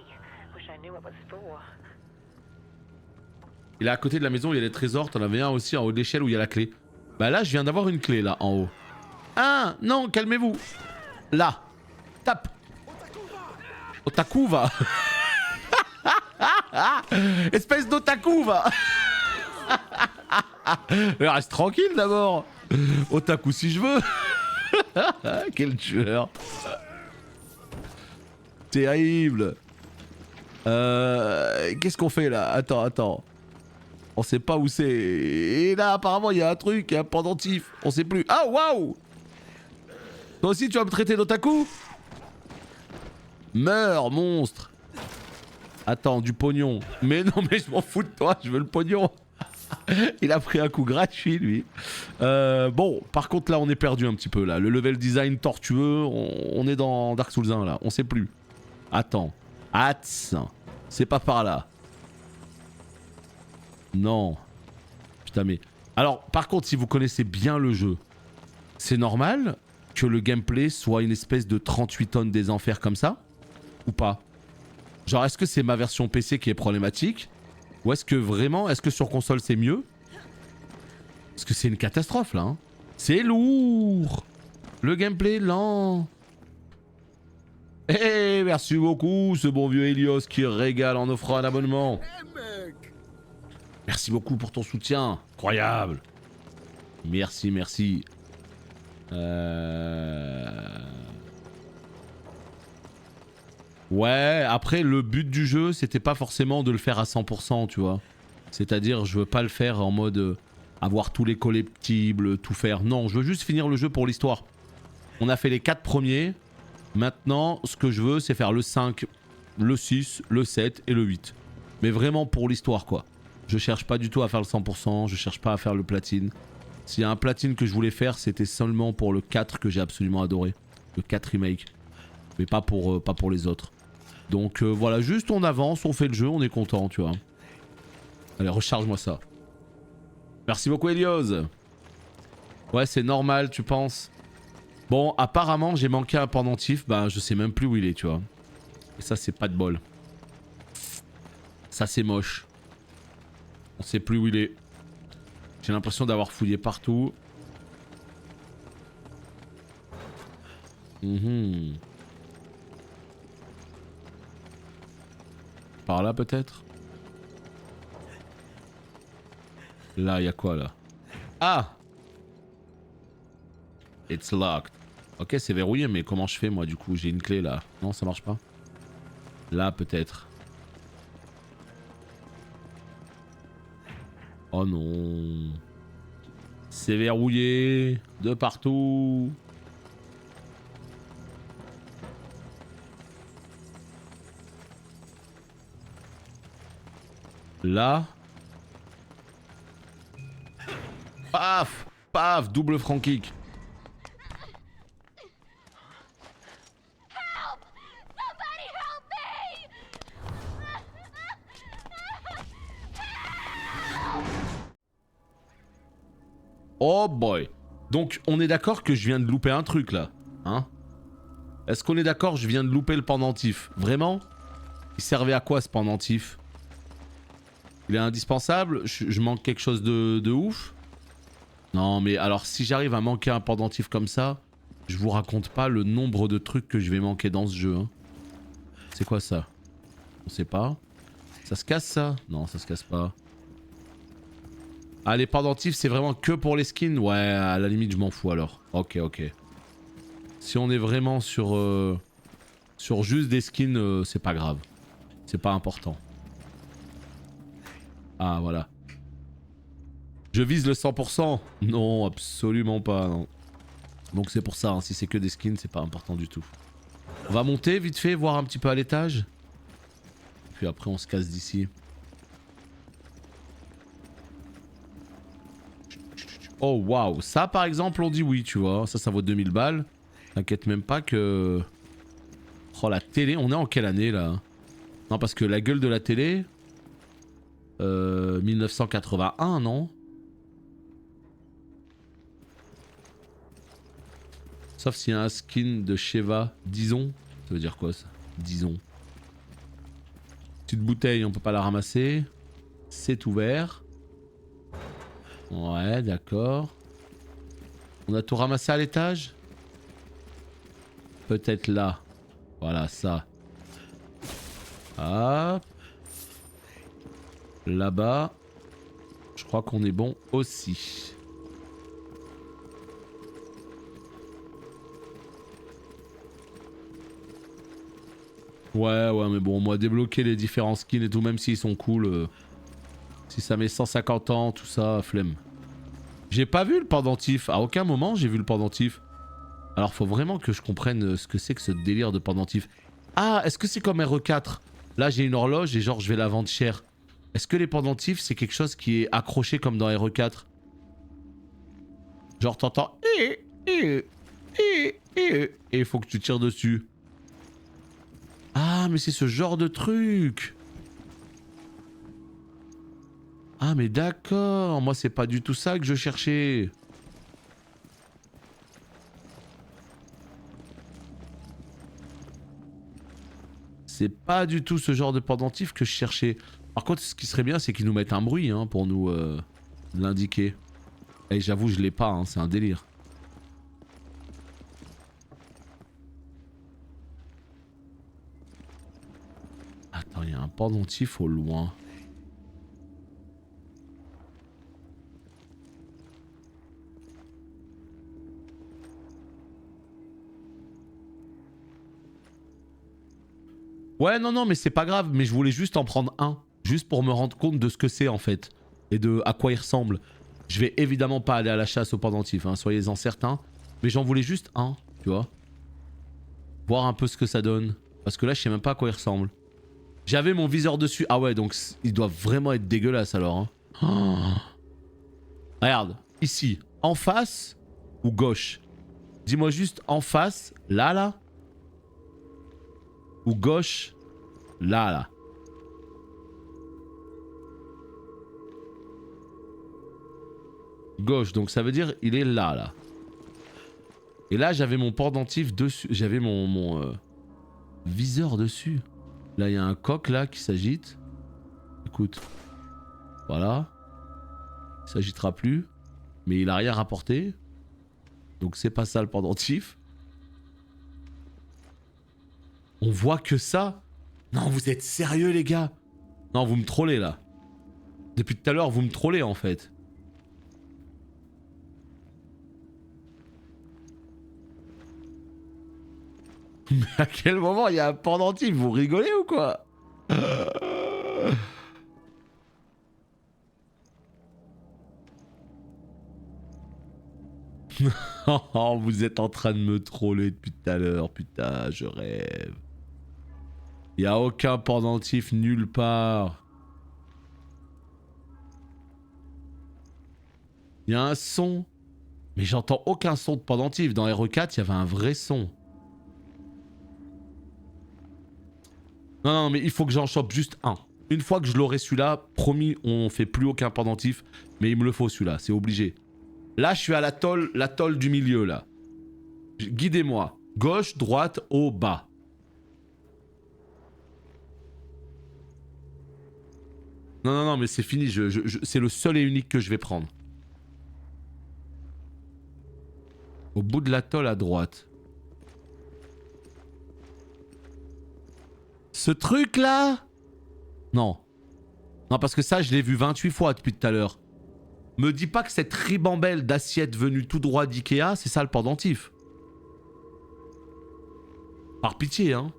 Il est à côté de la maison, il y a des trésors. T'en avais un aussi en haut de l'échelle où il y a la clé. Bah là, je viens d'avoir une clé là en haut. Ah non, calmez-vous. Là. Tape. Otaku va. Espèce d'otaku va. Reste tranquille d'abord. Otaku si je veux. Quel tueur. Terrible. Qu'est-ce qu'on fait là? Attends. On sait pas où c'est. Et là, apparemment, il y a un truc, il y a un pendentif. On sait plus. Ah, waouh! Toi aussi, tu vas me traiter d'otaku? Meurs, monstre! Attends, du pognon. Mais non, mais je m'en fous de toi, je veux le pognon. Il a pris un coup gratuit, lui. Bon, par contre, là, on est perdu un petit peu, là. Le level design tortueux, on est dans Dark Souls 1, là. On sait plus. Attends. C'est pas par là. Non. Putain mais... Alors par contre si vous connaissez bien le jeu, c'est normal que le gameplay soit une espèce de 38 tonnes des enfers comme ça? Ou pas? Genre est-ce que c'est ma version PC qui est problématique? Ou est-ce que vraiment, est-ce que sur console c'est mieux? Parce que c'est une catastrophe là. Hein. C'est lourd. Le gameplay est lent. Eh merci beaucoup ce bon vieux Helios qui régale en offrant un abonnement. Merci beaucoup pour ton soutien. Incroyable. Merci. Ouais, après le but du jeu, c'était pas forcément de le faire à 100%, tu vois. C'est-à-dire, je veux pas le faire en mode avoir tous les collectibles, tout faire. Non, je veux juste finir le jeu pour l'histoire. On a fait les 4 premiers. Maintenant, ce que je veux, c'est faire le 5, le 6, le 7 et le 8. Mais vraiment pour l'histoire, quoi. Je cherche pas du tout à faire le 100%, je cherche pas à faire le platine. S'il y a un platine que je voulais faire, c'était seulement pour le 4 que j'ai absolument adoré. Le 4 remake. Mais pas pour les autres. Donc voilà, juste on avance, on fait le jeu, on est content, tu vois. Allez, recharge-moi ça. Merci beaucoup, Helios. Ouais, c'est normal, tu penses? Bon, apparemment, j'ai manqué un pendentif, bah je sais même plus où il est, tu vois. Et ça, c'est pas de bol. Ça, c'est moche. On sait plus où il est. J'ai l'impression d'avoir fouillé partout. Par là peut-être? Là, il y a quoi là? Ah! It's locked. Ok, c'est verrouillé, mais comment je fais moi du coup? J'ai une clé là. Non, ça marche pas. Là peut-être. Oh non. C'est verrouillé de partout. Là. Paf. Paf. Double front kick. Oh boy. Donc on est d'accord que je viens de louper un truc là. Hein? Est-ce qu'on est d'accord je viens de louper le pendentif? Vraiment? Il servait à quoi ce pendentif? Il est indispensable? Je manque quelque chose de ouf? Non mais alors si j'arrive à manquer un pendentif comme ça, je vous raconte pas le nombre de trucs que je vais manquer dans ce jeu. Hein. C'est quoi ça? On sait pas. Ça se casse ça? Non ça se casse pas. Ah les pendentifs c'est vraiment que pour les skins? Ouais à la limite je m'en fous alors. Ok ok. Si on est vraiment sur juste des skins c'est pas grave. C'est pas important. Ah voilà. Je vise le 100%? Non absolument pas non. Donc c'est pour ça hein, si c'est que des skins c'est pas important du tout. On va monter vite fait voir un petit peu à l'étage. Puis après on se casse d'ici. Oh waouh, ça par exemple on dit oui tu vois, ça vaut 2000 balles. T'inquiète même pas que... Oh la télé, on est en quelle année là? Non parce que la gueule de la télé... 1981 non? Sauf s'il y a un skin de Sheva, disons. Ça veut dire quoi ça? Disons. Petite bouteille, on peut pas la ramasser. C'est ouvert. Ouais, d'accord. On a tout ramassé à l'étage? Peut-être là. Voilà, ça. Hop. Là-bas. Je crois qu'on est bon aussi. Ouais, mais bon, moi débloquer les différents skins et tout, même s'ils sont cool. Si ça met 150 ans, tout ça, flemme. J'ai pas vu le pendentif. À aucun moment j'ai vu le pendentif. Alors faut vraiment que je comprenne ce que c'est que ce délire de pendentif. Ah, est-ce que c'est comme RE4? Là j'ai une horloge et genre je vais la vendre cher. Est-ce que les pendentifs c'est quelque chose qui est accroché comme dans RE4? Genre t'entends... Et il faut que tu tires dessus. Ah mais c'est ce genre de truc. Ah mais d'accord, moi c'est pas du tout ça que je cherchais. C'est pas du tout ce genre de pendentif que je cherchais. Par contre ce qui serait bien c'est qu'ils nous mettent un bruit hein, pour nous l'indiquer. Et j'avoue je l'ai pas, hein, c'est un délire. Attends, il y a un pendentif au loin. Ouais, non, mais c'est pas grave, mais je voulais juste en prendre un. Juste pour me rendre compte de ce que c'est en fait. Et de à quoi il ressemble. Je vais évidemment pas aller à la chasse au pendentif, hein, soyez-en certains. Mais j'en voulais juste un, tu vois. Voir un peu ce que ça donne. Parce que là, je sais même pas à quoi il ressemble. J'avais mon viseur dessus. Ah ouais, donc il doit vraiment être dégueulasse alors. Hein. Oh. Regarde, ici, en face ou gauche? Dis-moi juste en face, là. Ou gauche, là. Gauche, donc ça veut dire il est là. Et là j'avais mon pendentif dessus, j'avais mon viseur dessus. Là il y a un coq là qui s'agite. Écoute, voilà. Il s'agitera plus, mais il a rien rapporté. Donc c'est pas ça le pendentif. On voit que ça? Non, vous êtes sérieux les gars? Non, vous me trollez là. Depuis tout à l'heure, vous me trollez en fait. Mais à quel moment il y a un pendentif? Vous rigolez ou quoi? Oh, vous êtes en train de me troller depuis tout à l'heure, putain, je rêve. Il y a aucun pendentif nulle part. Il y a un son. Mais j'entends aucun son de pendentif. Dans RE4, il y avait un vrai son. Non, non, mais il faut que j'en chope juste un. Une fois que je l'aurai celui-là, promis, on fait plus aucun pendentif. Mais il me le faut celui-là, c'est obligé. Là, je suis à l'atoll du milieu, là. Guidez-moi. Gauche, droite, haut, bas. Non, non, non, mais c'est fini. C'est le seul et unique que je vais prendre. Au bout de l'atoll à droite. Ce truc là? Non. Non, parce que ça, je l'ai vu 28 fois depuis tout à l'heure. Me dis pas que cette ribambelle d'assiettes venue tout droit d'Ikea, c'est ça le pendentif. Par pitié, hein.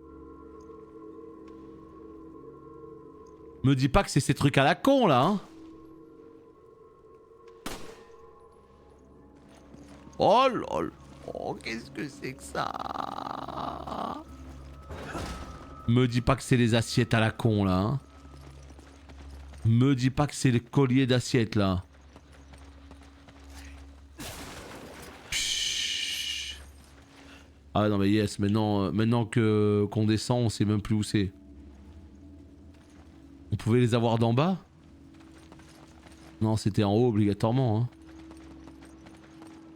Me dis pas que c'est ces trucs à la con là, hein. Oh lol. Oh, qu'est-ce que c'est que ça? Me dis pas que c'est les assiettes à la con là, hein. Me dis pas que c'est les colliers d'assiettes là. Pshhh. Ah non mais yes, maintenant qu'on descend, on sait même plus où c'est. On pouvait les avoir d'en bas? Non, c'était en haut obligatoirement, hein.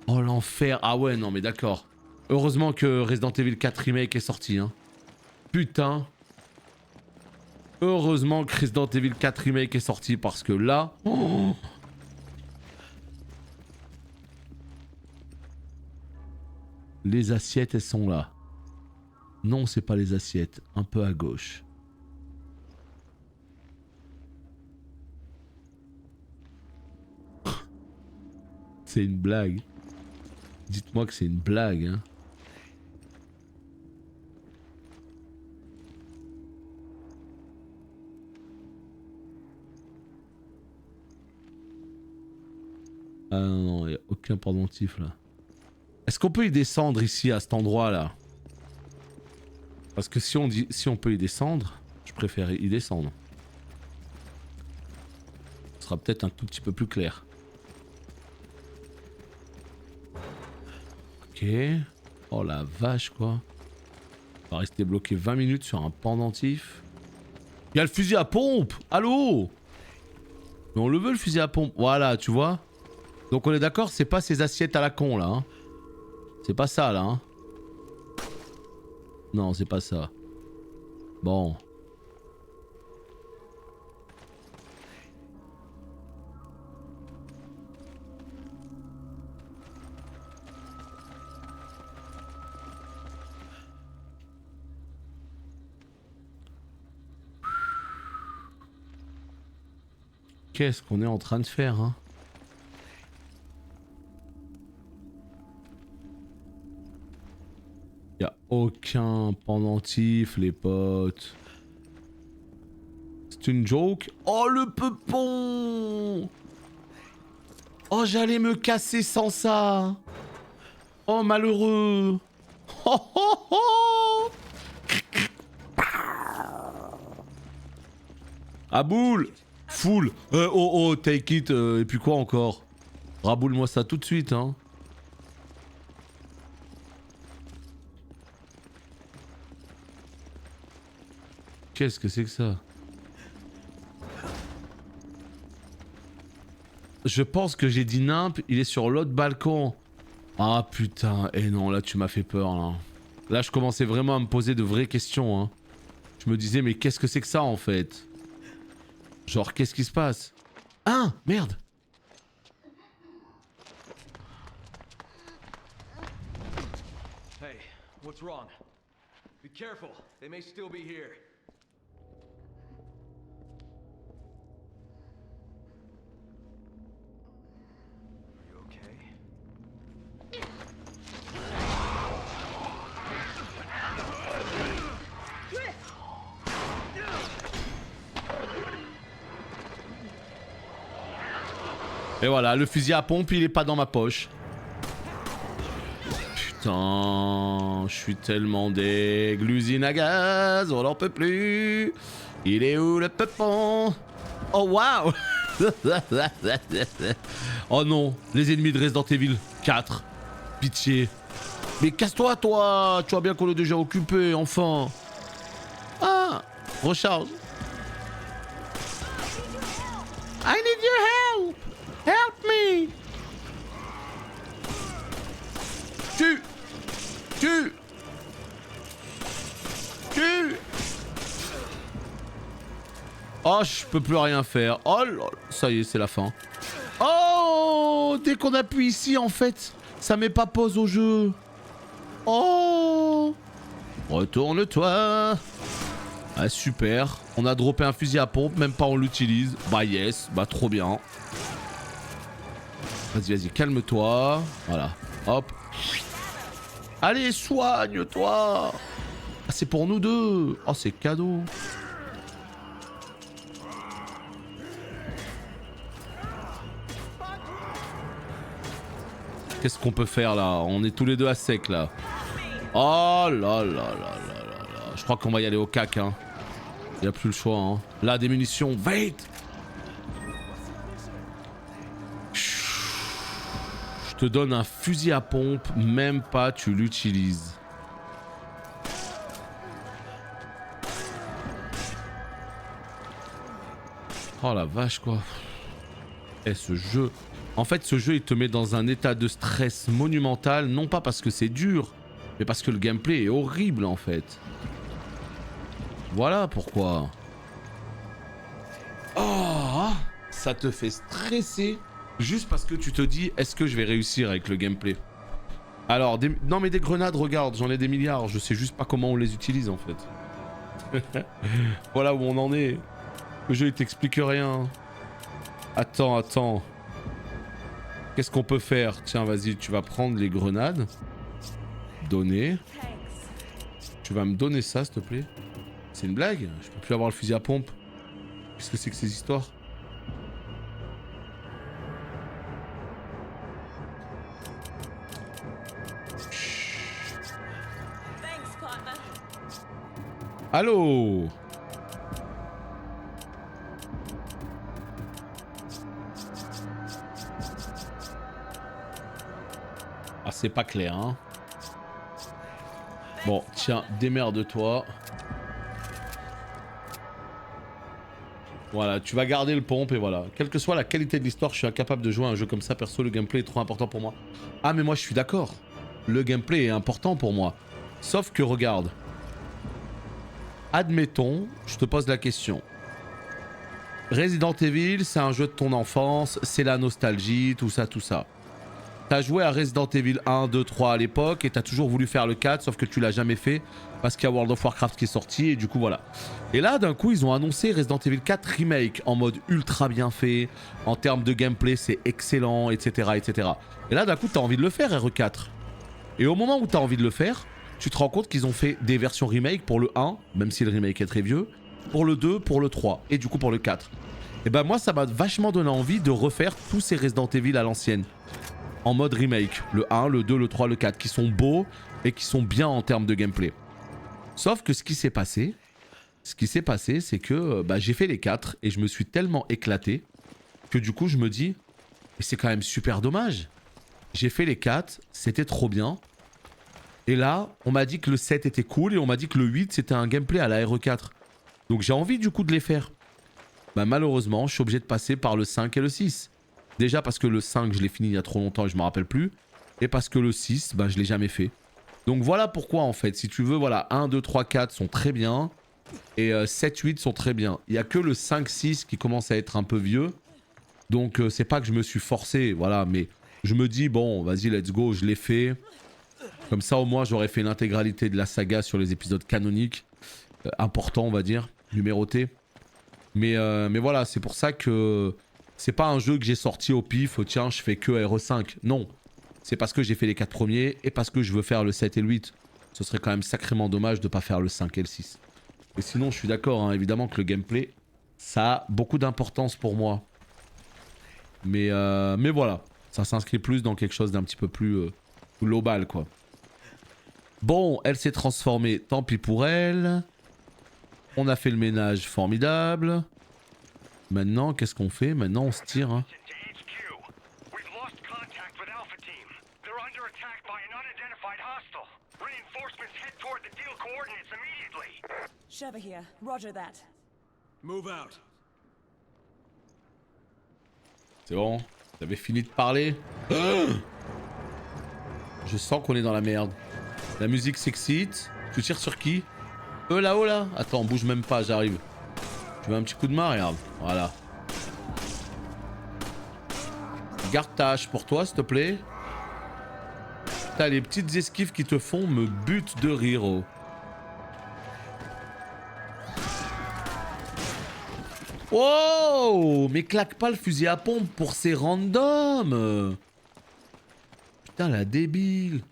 Oh l'enfer. Ah ouais, non mais d'accord. Heureusement que Resident Evil 4 Remake est sorti, hein. Putain. Heureusement que Resident Evil 4 Remake est sorti parce que là... Oh, les assiettes, elles sont là. Non, c'est pas les assiettes. Un peu à gauche. C'est une blague. Dites-moi que c'est une blague, hein. Ah non, non, y a aucun pendentif là. Est-ce qu'on peut y descendre ici à cet endroit là? Parce que si on peut y descendre, je préfère y descendre. Ce sera peut-être un tout petit peu plus clair. Ok. Oh la vache quoi. On va rester bloqué 20 minutes sur un pendentif. Il y a le fusil à pompe. Allô? Mais on le veut le fusil à pompe. Voilà, tu vois. Donc on est d'accord, c'est pas ces assiettes à la con là, hein. C'est pas ça là, hein. Non, c'est pas ça. Bon. Qu'est-ce qu'on est en train de faire, hein? Y a aucun pendentif, les potes. C'est une joke? Oh, le peupon! Oh, j'allais me casser sans ça! Oh, malheureux! Oh, oh, oh! À boule! Full! Oh, oh, take it, et puis quoi encore? Raboule-moi ça tout de suite, hein. Qu'est-ce que c'est que ça? Je pense que j'ai dit nimp, il est sur l'autre balcon. Ah putain, eh non, là tu m'as fait peur là. Là je commençais vraiment à me poser de vraies questions, hein. Je me disais mais qu'est-ce que c'est que ça en fait? Genre qu'est-ce qui se passe? Ah merde! Hey, what's wrong? Be careful, they may still be here. Are you okay? Et voilà, le fusil à pompe il est pas dans ma poche. Putain, je suis tellement deg. L'usine à gaz, on n'en peut plus. Il est où le peupon? Oh waouh! Oh non, les ennemis de Resident Evil 4. Pitié. Mais casse-toi, toi. Tu vois bien qu'on est déjà occupé, enfin. Ah, recharge. I need your help. Help me. Tu. Oh, je peux plus rien faire. Oh là, ça y est, c'est la fin. Oh, dès qu'on appuie ici, en fait, ça met pas pause au jeu. Oh, retourne-toi. Ah, super. On a droppé un fusil à pompe, même pas on l'utilise. Bah yes, bah trop bien. Vas-y, calme-toi. Voilà, hop. Allez, soigne-toi. Ah, c'est pour nous deux. Oh, c'est cadeau. Qu'est-ce qu'on peut faire là? On est tous les deux à sec là. Oh là là là là là là. Je crois qu'on va y aller au cac hein. Il n'y a plus le choix hein. Là des munitions. Vite. Je te donne un fusil à pompe. Même pas tu l'utilises. Oh la vache quoi. Et ce jeu... En fait, ce jeu, il te met dans un état de stress monumental, non pas parce que c'est dur, mais parce que le gameplay est horrible, en fait. Voilà pourquoi. Oh, ça te fait stresser juste parce que tu te dis, est-ce que je vais réussir avec le gameplay? Alors, non mais des grenades, regarde, j'en ai des milliards, je sais juste pas comment on les utilise, en fait. Voilà où on en est. Le jeu, il t'explique rien. Attends. Qu'est-ce qu'on peut faire? Tiens, vas-y, tu vas prendre les grenades. Donner. Tu vas me donner ça, s'il te plaît. C'est une blague? Je peux plus avoir le fusil à pompe. Qu'est-ce que c'est que ces histoires? Allô? Ah, c'est pas clair, hein. Bon, tiens, démerde-toi. Voilà, tu vas garder le pompe et voilà. Quelle que soit la qualité de l'histoire, je suis incapable de jouer à un jeu comme ça. Perso, le gameplay est trop important pour moi. Ah, mais moi, je suis d'accord. Le gameplay est important pour moi. Sauf que, regarde. Admettons, je te pose la question. Resident Evil, c'est un jeu de ton enfance, c'est la nostalgie, tout ça, tout ça. T'as joué à Resident Evil 1, 2, 3 à l'époque et t'as toujours voulu faire le 4 sauf que tu l'as jamais fait parce qu'il y a World of Warcraft qui est sorti et du coup voilà. Et là d'un coup ils ont annoncé Resident Evil 4 Remake en mode ultra bien fait, en termes de gameplay c'est excellent, etc. etc. Et là d'un coup t'as envie de le faire RE4. Et au moment où t'as envie de le faire, tu te rends compte qu'ils ont fait des versions remake pour le 1, même si le remake est très vieux, pour le 2, pour le 3 et du coup pour le 4. Et ben moi ça m'a vachement donné envie de refaire tous ces Resident Evil à l'ancienne. En mode remake, le 1, le 2, le 3, le 4, qui sont beaux et qui sont bien en termes de gameplay. Sauf que ce qui s'est passé, c'est que bah, j'ai fait les 4 et je me suis tellement éclaté que du coup je me dis, mais c'est quand même super dommage. J'ai fait les 4, c'était trop bien. Et là, on m'a dit que le 7 était cool et on m'a dit que le 8 c'était un gameplay à la RE4. Donc j'ai envie du coup de les faire. Bah malheureusement, je suis obligé de passer par le 5 et le 6. Déjà parce que le 5 je l'ai fini il y a trop longtemps et je me rappelle plus. Et parce que le 6 bah je l'ai jamais fait. Donc voilà pourquoi en fait. Si tu veux voilà 1, 2, 3, 4 sont très bien. Et 7, 8 sont très bien. Il n'y a que le 5, 6 qui commence à être un peu vieux. Donc c'est pas que je me suis forcé voilà. Mais je me dis bon vas-y let's go je l'ai fait. Comme ça au moins j'aurais fait l'intégralité de la saga sur les épisodes canoniques. Importants on va dire. Numérotés. Mais voilà c'est pour ça que... C'est pas un jeu que j'ai sorti au pif, tiens, je fais que RE5. Non. C'est parce que j'ai fait les 4 premiers et parce que je veux faire le 7 et le 8. Ce serait quand même sacrément dommage de pas faire le 5 et le 6. Et sinon, je suis d'accord, hein, évidemment que le gameplay, ça a beaucoup d'importance pour moi. Mais voilà. Ça s'inscrit plus dans quelque chose d'un petit peu plus global, quoi. Bon, elle s'est transformée, tant pis pour elle. On a fait le ménage, formidable. Maintenant, qu'est-ce qu'on fait? Maintenant, on se tire. Hein. To HQ. We've lost contact with Alpha Team. They're under attack by an unidentified hostile. Reinforcements head toward the deal coordinates immediately. Sheva here. Roger that. Move out. C'est bon. Vous avez fini de parler? Je sens qu'on est dans la merde. La musique s'excite. Tu tires sur qui? Eux là-haut là? Attends, bouge même pas, j'arrive. Tu veux un petit coup de main? Regarde. Voilà. Garde ta hache pour toi, s'il te plaît. Putain, les petites esquives qui te font me butent de rire. Oh. Wow! Mais claque pas le fusil à pompe pour ces randoms! Putain, la débile!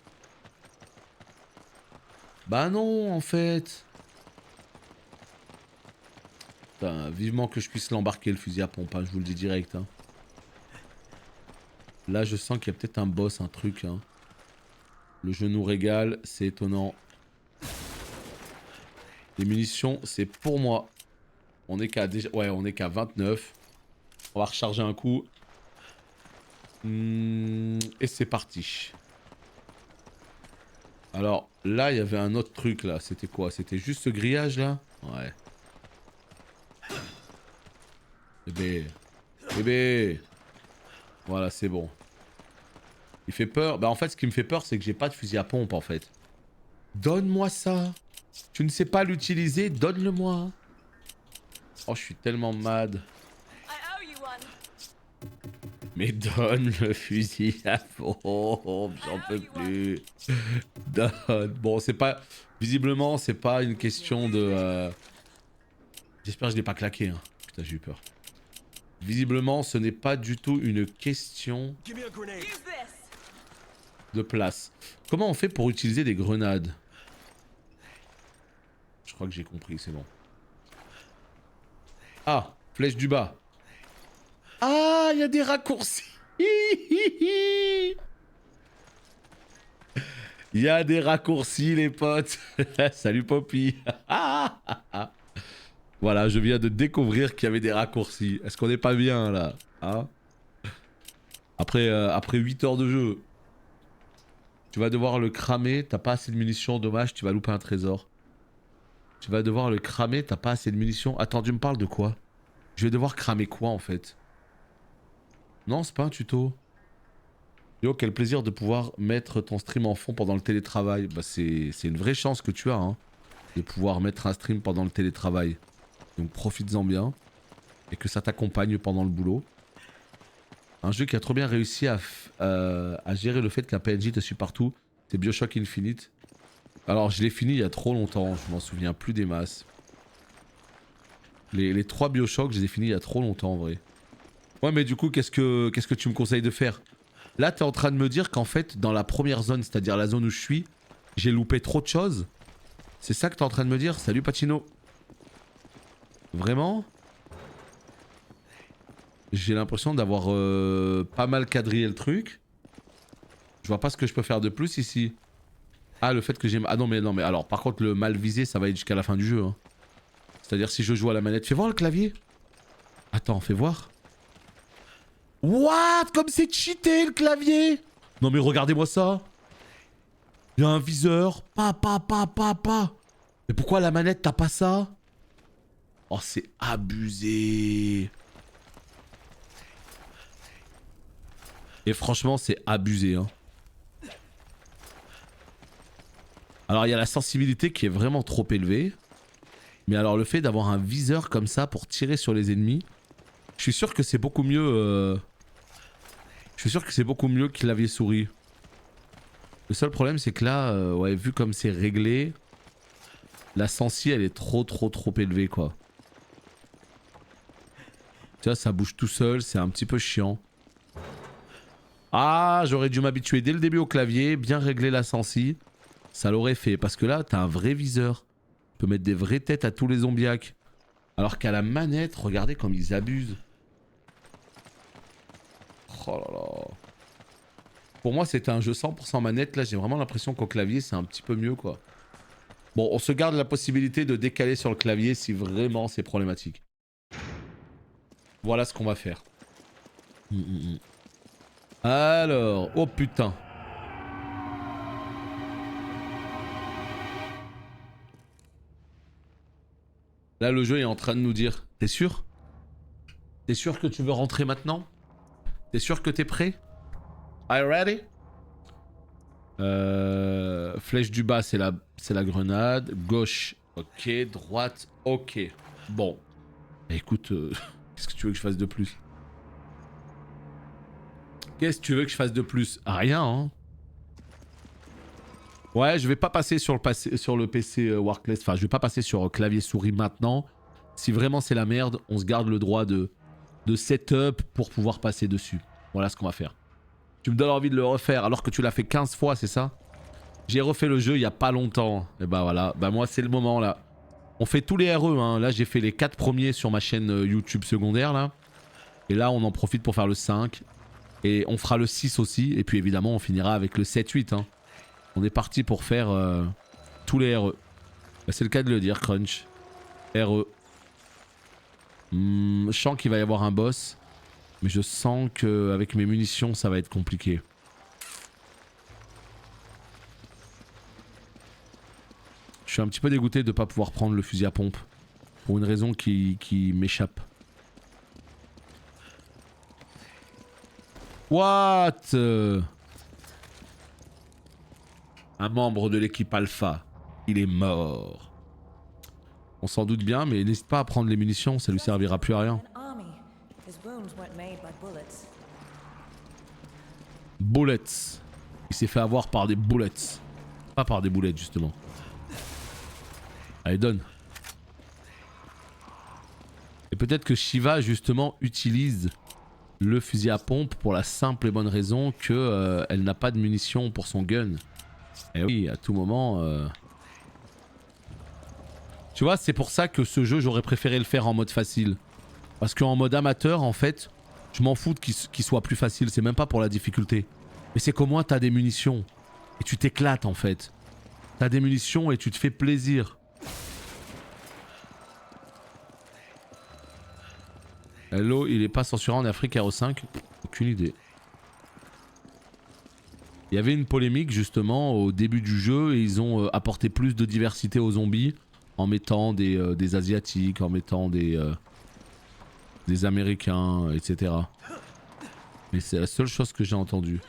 Bah non, en fait! Putain, vivement que je puisse l'embarquer le fusil à pompe, hein, je vous le dis direct. Hein. Là, je sens qu'il y a peut-être un boss, un truc. Hein. Le jeu nous régale, c'est étonnant. Les munitions, c'est pour moi. On est qu'à déjà... ouais, on est qu'à 29. On va recharger un coup. Et c'est parti. Alors, là, il y avait un autre truc, là. C'était quoi? C'était juste ce grillage, là? Ouais. Bébé. Bébé. Voilà, c'est bon. Il fait peur. Bah, en fait, ce qui me fait peur, c'est que j'ai pas de fusil à pompe, en fait. Donne-moi ça. Tu ne sais pas l'utiliser, donne-le-moi. Oh, je suis tellement mad. I owe you one. Mais donne le fusil à pompe, j'en peux plus. Donne. Bon, c'est pas... Visiblement, c'est pas une question de... J'espère que je l'ai pas claqué. Hein. Putain, j'ai eu peur. Visiblement, ce n'est pas du tout une question Give me a grenade. Use this. de place. Comment on fait pour utiliser des grenades? Je crois que j'ai compris, c'est bon. Ah, flèche du bas. Ah, il y a des raccourcis. Il y a des raccourcis, les potes. Salut, Poppy. Voilà, je viens de découvrir qu'il y avait des raccourcis. Est-ce qu'on n'est pas bien, là, hein? Après 8 heures de jeu. Tu vas devoir le cramer. T'as pas assez de munitions. Dommage, tu vas louper un trésor. Tu vas devoir le cramer. T'as pas assez de munitions. Attends, tu me parles de quoi? Je vais devoir cramer quoi, en fait? Non, c'est pas un tuto. Yo, quel plaisir de pouvoir mettre ton stream en fond pendant le télétravail. Bah, c'est une vraie chance que tu as, hein. De pouvoir mettre un stream pendant le télétravail. Donc profites-en bien. Et que ça t'accompagne pendant le boulot. Un jeu qui a trop bien réussi à gérer le fait qu'un PNJ te suit partout. C'est Bioshock Infinite. Alors je l'ai fini il y a trop longtemps. Je m'en souviens plus des masses. Les 3 Bioshock, je les ai finis il y a trop longtemps en vrai. Ouais, mais du coup, qu'est-ce que tu me conseilles de faire? Là, t'es en train de me dire qu'en fait, dans la première zone, c'est-à-dire la zone où je suis, j'ai loupé trop de choses. C'est ça que t'es en train de me dire? Salut Pacino. Vraiment? J'ai l'impression d'avoir pas mal quadrillé le truc. Je vois pas ce que je peux faire de plus ici. Ah, le fait que j'ai... Ah non mais alors par contre le mal visé ça va être jusqu'à la fin du jeu. Hein. C'est-à-dire si je joue à la manette... Fais voir le clavier. Attends, fais voir. What? Comme c'est cheaté le clavier. Non mais regardez-moi ça. Il y a un viseur. Pa. Mais pourquoi la manette t'as pas ça? Oh c'est abusé. Et franchement c'est abusé hein. Alors il y a la sensibilité qui est vraiment trop élevée. Mais alors le fait d'avoir un viseur comme ça pour tirer sur les ennemis, je suis sûr que c'est beaucoup mieux. Je suis sûr que c'est beaucoup mieux que clavier souris. Le seul problème c'est que là, ouais, vu comme c'est réglé, la sensi elle est trop élevée quoi. Tu vois, ça bouge tout seul, c'est un petit peu chiant. Ah, j'aurais dû m'habituer dès le début au clavier, bien régler la sensi. Ça l'aurait fait, parce que là, t'as un vrai viseur. Tu peux mettre des vraies têtes à tous les zombiacs. Alors qu'à la manette, regardez comme ils abusent. Oh là là. Pour moi, c'était un jeu 100% manette. Là, j'ai vraiment l'impression qu'au clavier, c'est un petit peu mieux, quoi. Bon, on se garde la possibilité de décaler sur le clavier si vraiment c'est problématique. Voilà ce qu'on va faire. Alors, oh putain. Là, le jeu est en train de nous dire, t'es sûr? T'es sûr que tu veux rentrer maintenant? T'es sûr que t'es prêt? Are you ready? Flèche du bas, c'est la grenade. Gauche, ok. Droite, ok. Bon. Écoute, qu'est-ce que tu veux que je fasse de plus? Qu'est-ce que tu veux que je fasse de plus? Rien, hein. Ouais, je vais pas passer sur le PC Workless. Enfin, je vais pas passer sur clavier souris maintenant. Si vraiment c'est la merde, on se garde le droit de setup pour pouvoir passer dessus. Voilà ce qu'on va faire. Tu me donnes envie de le refaire alors que tu l'as fait 15 fois, c'est ça? J'ai refait le jeu il y a pas longtemps. Et bah voilà, bah moi c'est le moment là. On fait tous les RE, hein. Là j'ai fait les 4 premiers sur ma chaîne YouTube secondaire là. Et là on en profite pour faire le 5. Et on fera le 6 aussi. Et puis évidemment on finira avec le 7-8. Hein. On est parti pour faire tous les RE. Bah, c'est le cas de le dire, Crunch. RE. Je sens qu'il va y avoir un boss. Mais je sens qu'avec mes munitions ça va être compliqué. Je suis un petit peu dégoûté de ne pas pouvoir prendre le fusil à pompe. Pour une raison qui m'échappe. What? Un membre de l'équipe Alpha. Il est mort. On s'en doute bien, mais n'hésite pas à prendre les munitions, ça lui servira plus à rien. Bullets. Il s'est fait avoir par des bullets. Pas par des boulettes, justement. Allez, donne. Et peut-être que Shiva, justement, utilise le fusil à pompe pour la simple et bonne raison que elle n'a pas de munitions pour son gun. Et oui, à tout moment... Tu vois, c'est pour ça que ce jeu, j'aurais préféré le faire en mode facile. Parce qu'en mode amateur, en fait, je m'en fous qu'il soit plus facile. C'est même pas pour la difficulté. Mais c'est qu'au moins, t'as des munitions. Et tu t'éclates, en fait. T'as des munitions et tu te fais plaisir. Hello, il est pas censuré en Afrique RE5? Aucune idée. Il y avait une polémique justement au début du jeu et ils ont apporté plus de diversité aux zombies en mettant des Asiatiques, en mettant des Américains, etc. Mais c'est la seule chose que j'ai entendue.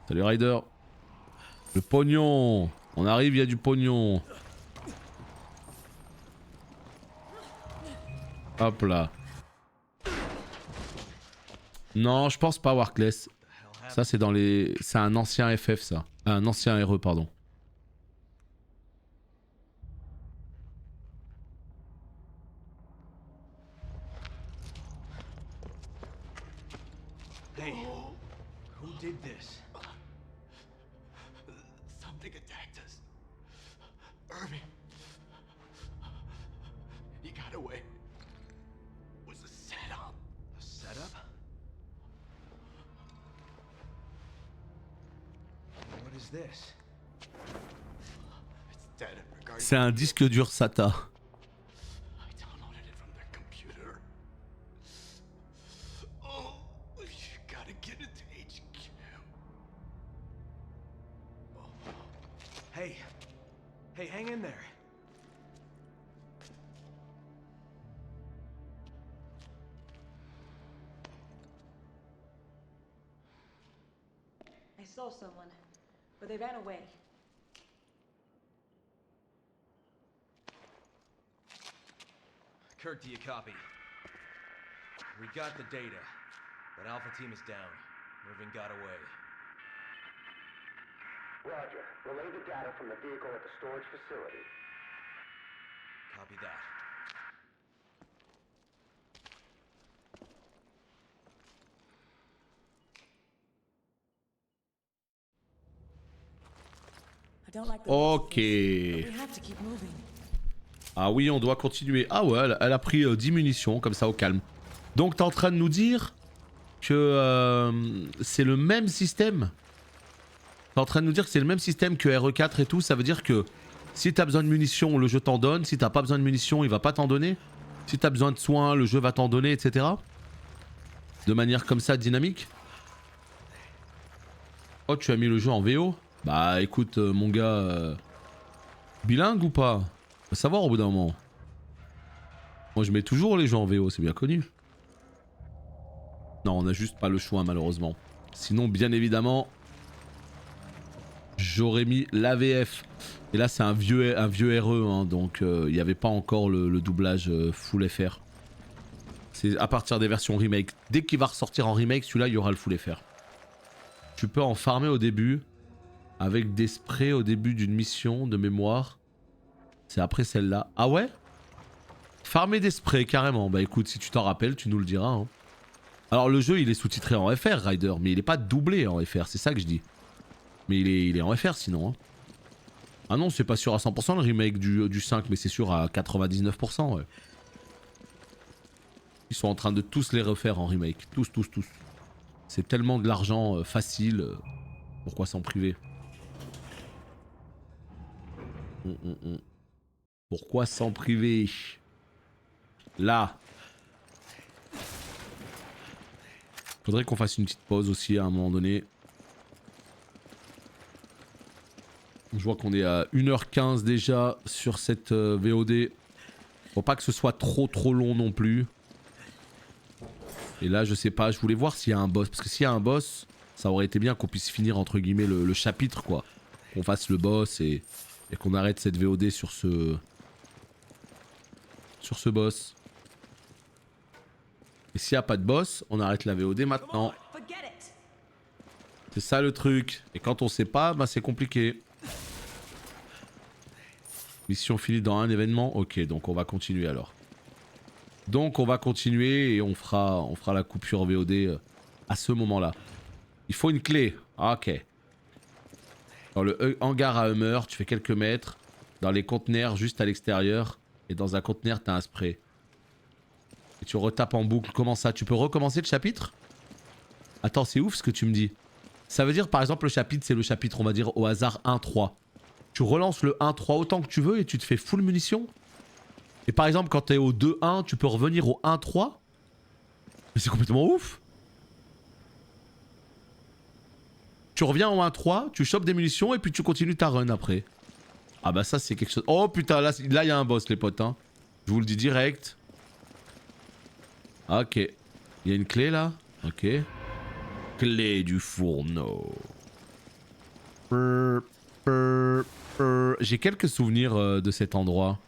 Salut Ryder. Le pognon. On arrive, il y a du pognon. Hop là. Non, je pense pas Workless. Ça c'est dans les... C'est un ancien FF ça. Un ancien RE pardon. Hey, who did this? Something attacked us. Irving. He got away. It was a setup. A setup? What is this? It's dead. C'est un disque dur SATA. I downloaded it from their computer. Oh, you gotta get it to HQ. Oh. Hey, hang in there. I saw someone, but they ran away. Kirk, do you copy? We got the data, but Alpha Team is down. Irving got away. Roger. Relay the data from the vehicle at the storage facility. Copy that. I don't like the Ok. we have to keep moving. Ah oui, on doit continuer. Ah ouais, elle a pris 10 munitions, comme ça au calme. Donc t'es en train de nous dire que c'est le même système? T'es en train de nous dire que c'est le même système que RE4 et tout? Ça veut dire que si t'as besoin de munitions, le jeu t'en donne. Si t'as pas besoin de munitions, il va pas t'en donner? Si t'as besoin de soins, le jeu va t'en donner, etc. De manière comme ça, dynamique. Oh, tu as mis le jeu en VO? Bah écoute, mon gars... bilingue ou pas? Faut savoir au bout d'un moment. Moi je mets toujours les jeux en VO, c'est bien connu. Non, on a juste pas le choix malheureusement. Sinon, bien évidemment... j'aurais mis l'AVF. Et là c'est un vieux RE, hein, donc il n'y avait pas encore le doublage full FR. C'est à partir des versions remake. Dès qu'il va ressortir en remake, celui-là il y aura le full FR. Tu peux en farmer au début, avec des sprays au début d'une mission de mémoire. C'est après celle-là. Ah ouais? Farmer des sprays carrément. Bah écoute, si tu t'en rappelles, tu nous le diras. Hein. Alors le jeu il est sous-titré en FR, Ryder, mais il est pas doublé en FR, c'est ça que je dis. Mais il est en FR sinon. Hein. Ah non, c'est pas sûr à 100% le remake du 5, mais c'est sûr à 99%. Ouais. Ils sont en train de tous les refaire en remake. Tous. C'est tellement de l'argent facile. Pourquoi s'en priver? Pourquoi s'en priver? Là. Faudrait qu'on fasse une petite pause aussi à un moment donné. Je vois qu'on est à 1h15 déjà sur cette VOD. Faut pas que ce soit trop long non plus. Et là je sais pas, je voulais voir s'il y a un boss. Parce que s'il y a un boss, ça aurait été bien qu'on puisse finir entre guillemets le chapitre quoi. Qu'on fasse le boss et qu'on arrête cette VOD sur ce boss. Et s'il n'y a pas de boss, on arrête la VOD maintenant. C'est ça le truc. Et quand on sait pas, bah c'est compliqué. Mission finie dans un événement. Ok, donc on va continuer alors. Donc on va continuer et on fera la coupure VOD à ce moment-là. Il faut une clé. Ok. Dans le hangar à Hummer, tu fais quelques mètres. Dans les conteneurs juste à l'extérieur. Et dans un conteneur, t'as un spray. Et tu retapes en boucle. Comment ça? Tu peux recommencer le chapitre? Attends, c'est ouf ce que tu me dis. Ça veut dire par exemple le chapitre, c'est le chapitre, on va dire au hasard 1-3. Tu relances le 1-3 autant que tu veux et tu te fais full munitions. Et par exemple quand t'es au 2-1, tu peux revenir au 1-3. Mais c'est complètement ouf. Tu reviens au 1-3, tu chopes des munitions et puis tu continues ta run après. Ah bah ça c'est quelque chose... Oh putain, là il y a un boss les potes. Hein. Je vous le dis direct. Ok. Il y a une clé là. Ok. Clé du fourneau. J'ai quelques souvenirs de cet endroit.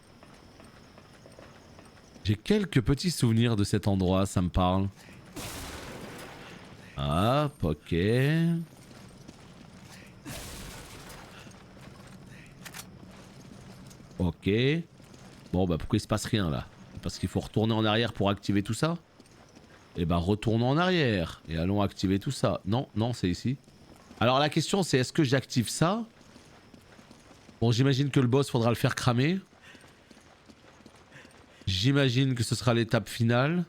J'ai quelques petits souvenirs de cet endroit, ça me parle. Hop, ok. Ok. Bon bah pourquoi il se passe rien là? Parce qu'il faut retourner en arrière pour activer tout ça? Et bah retournons en arrière et allons activer tout ça. Non, non, c'est ici. Alors la question c'est est-ce que j'active ça? Bon j'imagine que le boss faudra le faire cramer. J'imagine que ce sera l'étape finale.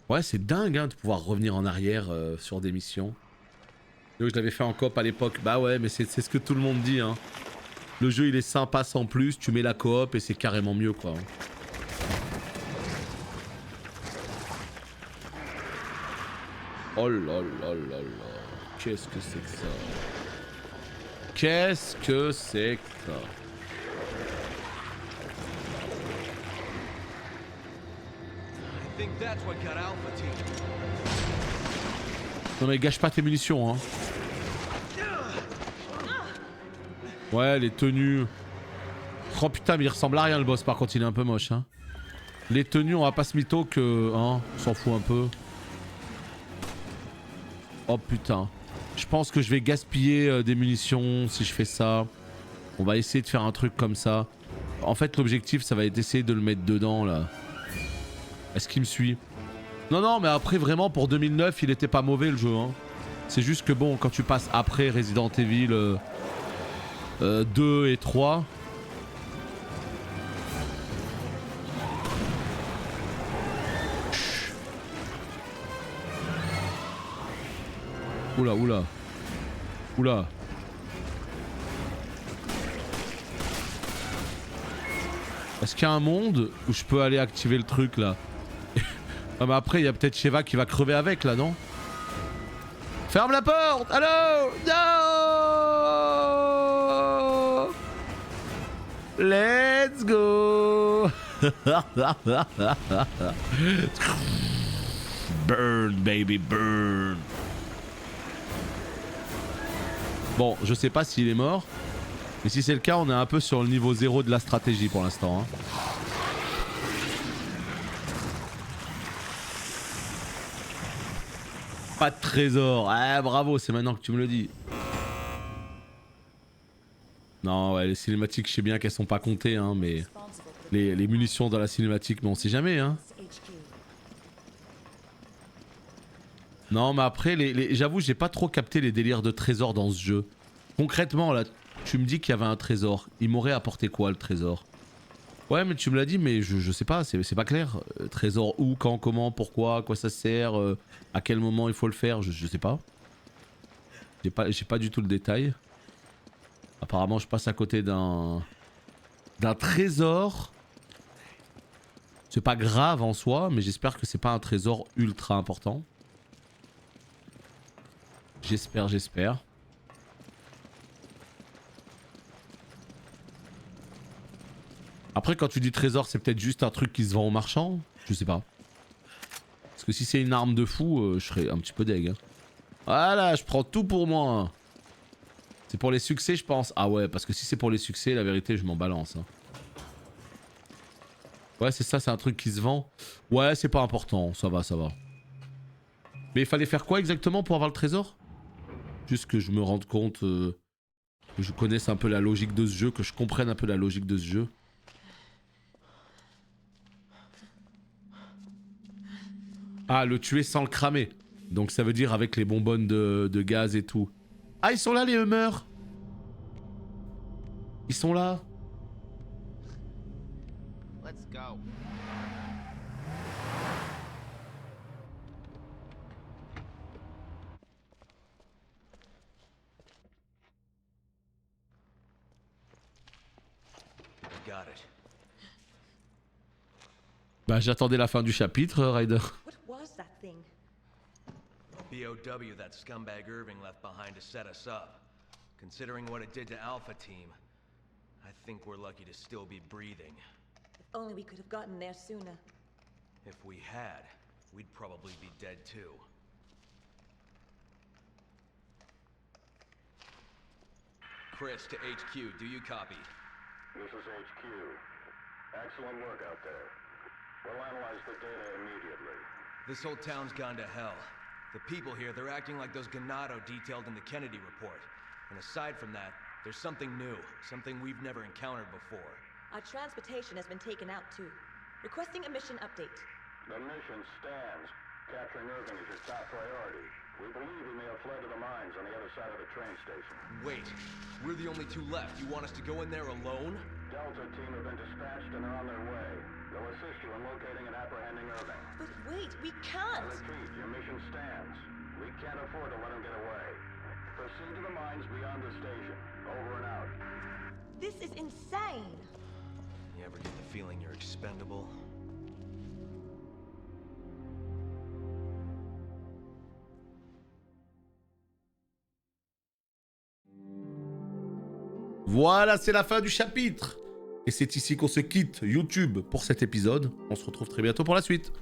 Ouais c'est dingue hein, de pouvoir revenir en arrière sur des missions. Je l'avais fait en coop à l'époque. Bah ouais mais c'est ce que tout le monde dit hein. Le jeu il est sympa sans plus, tu mets la coop et c'est carrément mieux quoi. Oh là là là là. Qu'est-ce que c'est que ça? Qu'est-ce que c'est que ça? Non mais gâche pas tes munitions hein. Ouais les tenues. Oh putain mais il ressemble à rien le boss par contre il est un peu moche hein. Les tenues on va pas se mytho que... Hein, on s'en fout un peu. Oh putain. Je pense que je vais gaspiller des munitions si je fais ça. On va essayer de faire un truc comme ça. En fait l'objectif ça va être d'essayer de le mettre dedans là. Est-ce qu'il me suit? Non non mais après vraiment pour 2009 il était pas mauvais le jeu hein. C'est juste que bon quand tu passes après Resident Evil 2 et 3... Oula oula. Oula. Est-ce qu'il y a un monde où je peux aller activer le truc là? Ah mais après il y a peut-être Sheva qui va crever avec là, non? Ferme la porte! Allô? Non! Let's go! Burn baby burn! Bon, je sais pas s'il est mort. Mais si c'est le cas, on est un peu sur le niveau 0 de la stratégie pour l'instant. Hein. Pas de trésor. Ah bravo, c'est maintenant que tu me le dis. Non, ouais, les cinématiques, je sais bien qu'elles sont pas comptées, hein, mais... Les munitions dans la cinématique, mais on sait jamais, hein. Non, mais après, j'avoue, j'ai pas trop capté les délires de trésors dans ce jeu. Concrètement, là, tu me dis qu'il y avait un trésor. Il m'aurait apporté quoi, le trésor? Ouais, mais tu me l'as dit, mais je sais pas, c'est pas clair. Trésor où, quand, comment, pourquoi, à quoi ça sert, à quel moment il faut le faire, je sais pas. J'ai pas du tout le détail. Apparemment, je passe à côté d'un trésor. C'est pas grave en soi, mais j'espère que c'est pas un trésor ultra important. J'espère. Après, quand tu dis trésor, c'est peut-être juste un truc qui se vend au marchand. Je sais pas. Parce que si c'est une arme de fou, je serais un petit peu deg. Hein. Voilà, je prends tout pour moi. C'est pour les succès, je pense. Ah ouais, parce que si c'est pour les succès, la vérité, je m'en balance. Hein. Ouais, c'est ça, c'est un truc qui se vend. Ouais, c'est pas important, ça va. Mais il fallait faire quoi exactement pour avoir le trésor? Juste que je me rende compte que je connaisse un peu la logique de ce jeu, que je comprenne un peu la logique de ce jeu. Ah, le tuer sans le cramer. Donc ça veut dire avec les bonbonnes de gaz et tout. Ah, ils sont là les Hummers. Ils sont là. Let's go. Got it. Bah j'attendais la fin du chapitre, Ryder. What was that thing? BOW that scumbag Irving left behind to set us up. Considering what it did to Alpha Team, I think we're lucky to still be breathing. If only we could have gotten there sooner. If we had, we'd probably be dead too. Chris to HQ, do you copy? This is HQ. Excellent work out there. We'll analyze the data immediately. This whole town's gone to hell. The people here, they're acting like those Ganado detailed in the Kennedy report. And aside from that, there's something new, something we've never encountered before. Our transportation has been taken out too. Requesting a mission update. The mission stands. Capturing Irving is your top priority. We believe he may have fled to the mines on the other side of the train station. Wait, we're the only two left. You want us to go in there alone? Delta team have been dispatched and are on their way. They'll assist you in locating and apprehending Irving. But wait, we I can't! repeat, your mission stands. We can't afford to let him get away. Proceed to the mines beyond the station. Over and out. This is insane! You ever get the feeling you're expendable? Voilà, c'est la fin du chapitre. Et c'est ici qu'on se quitte YouTube pour cet épisode. On se retrouve très bientôt pour la suite.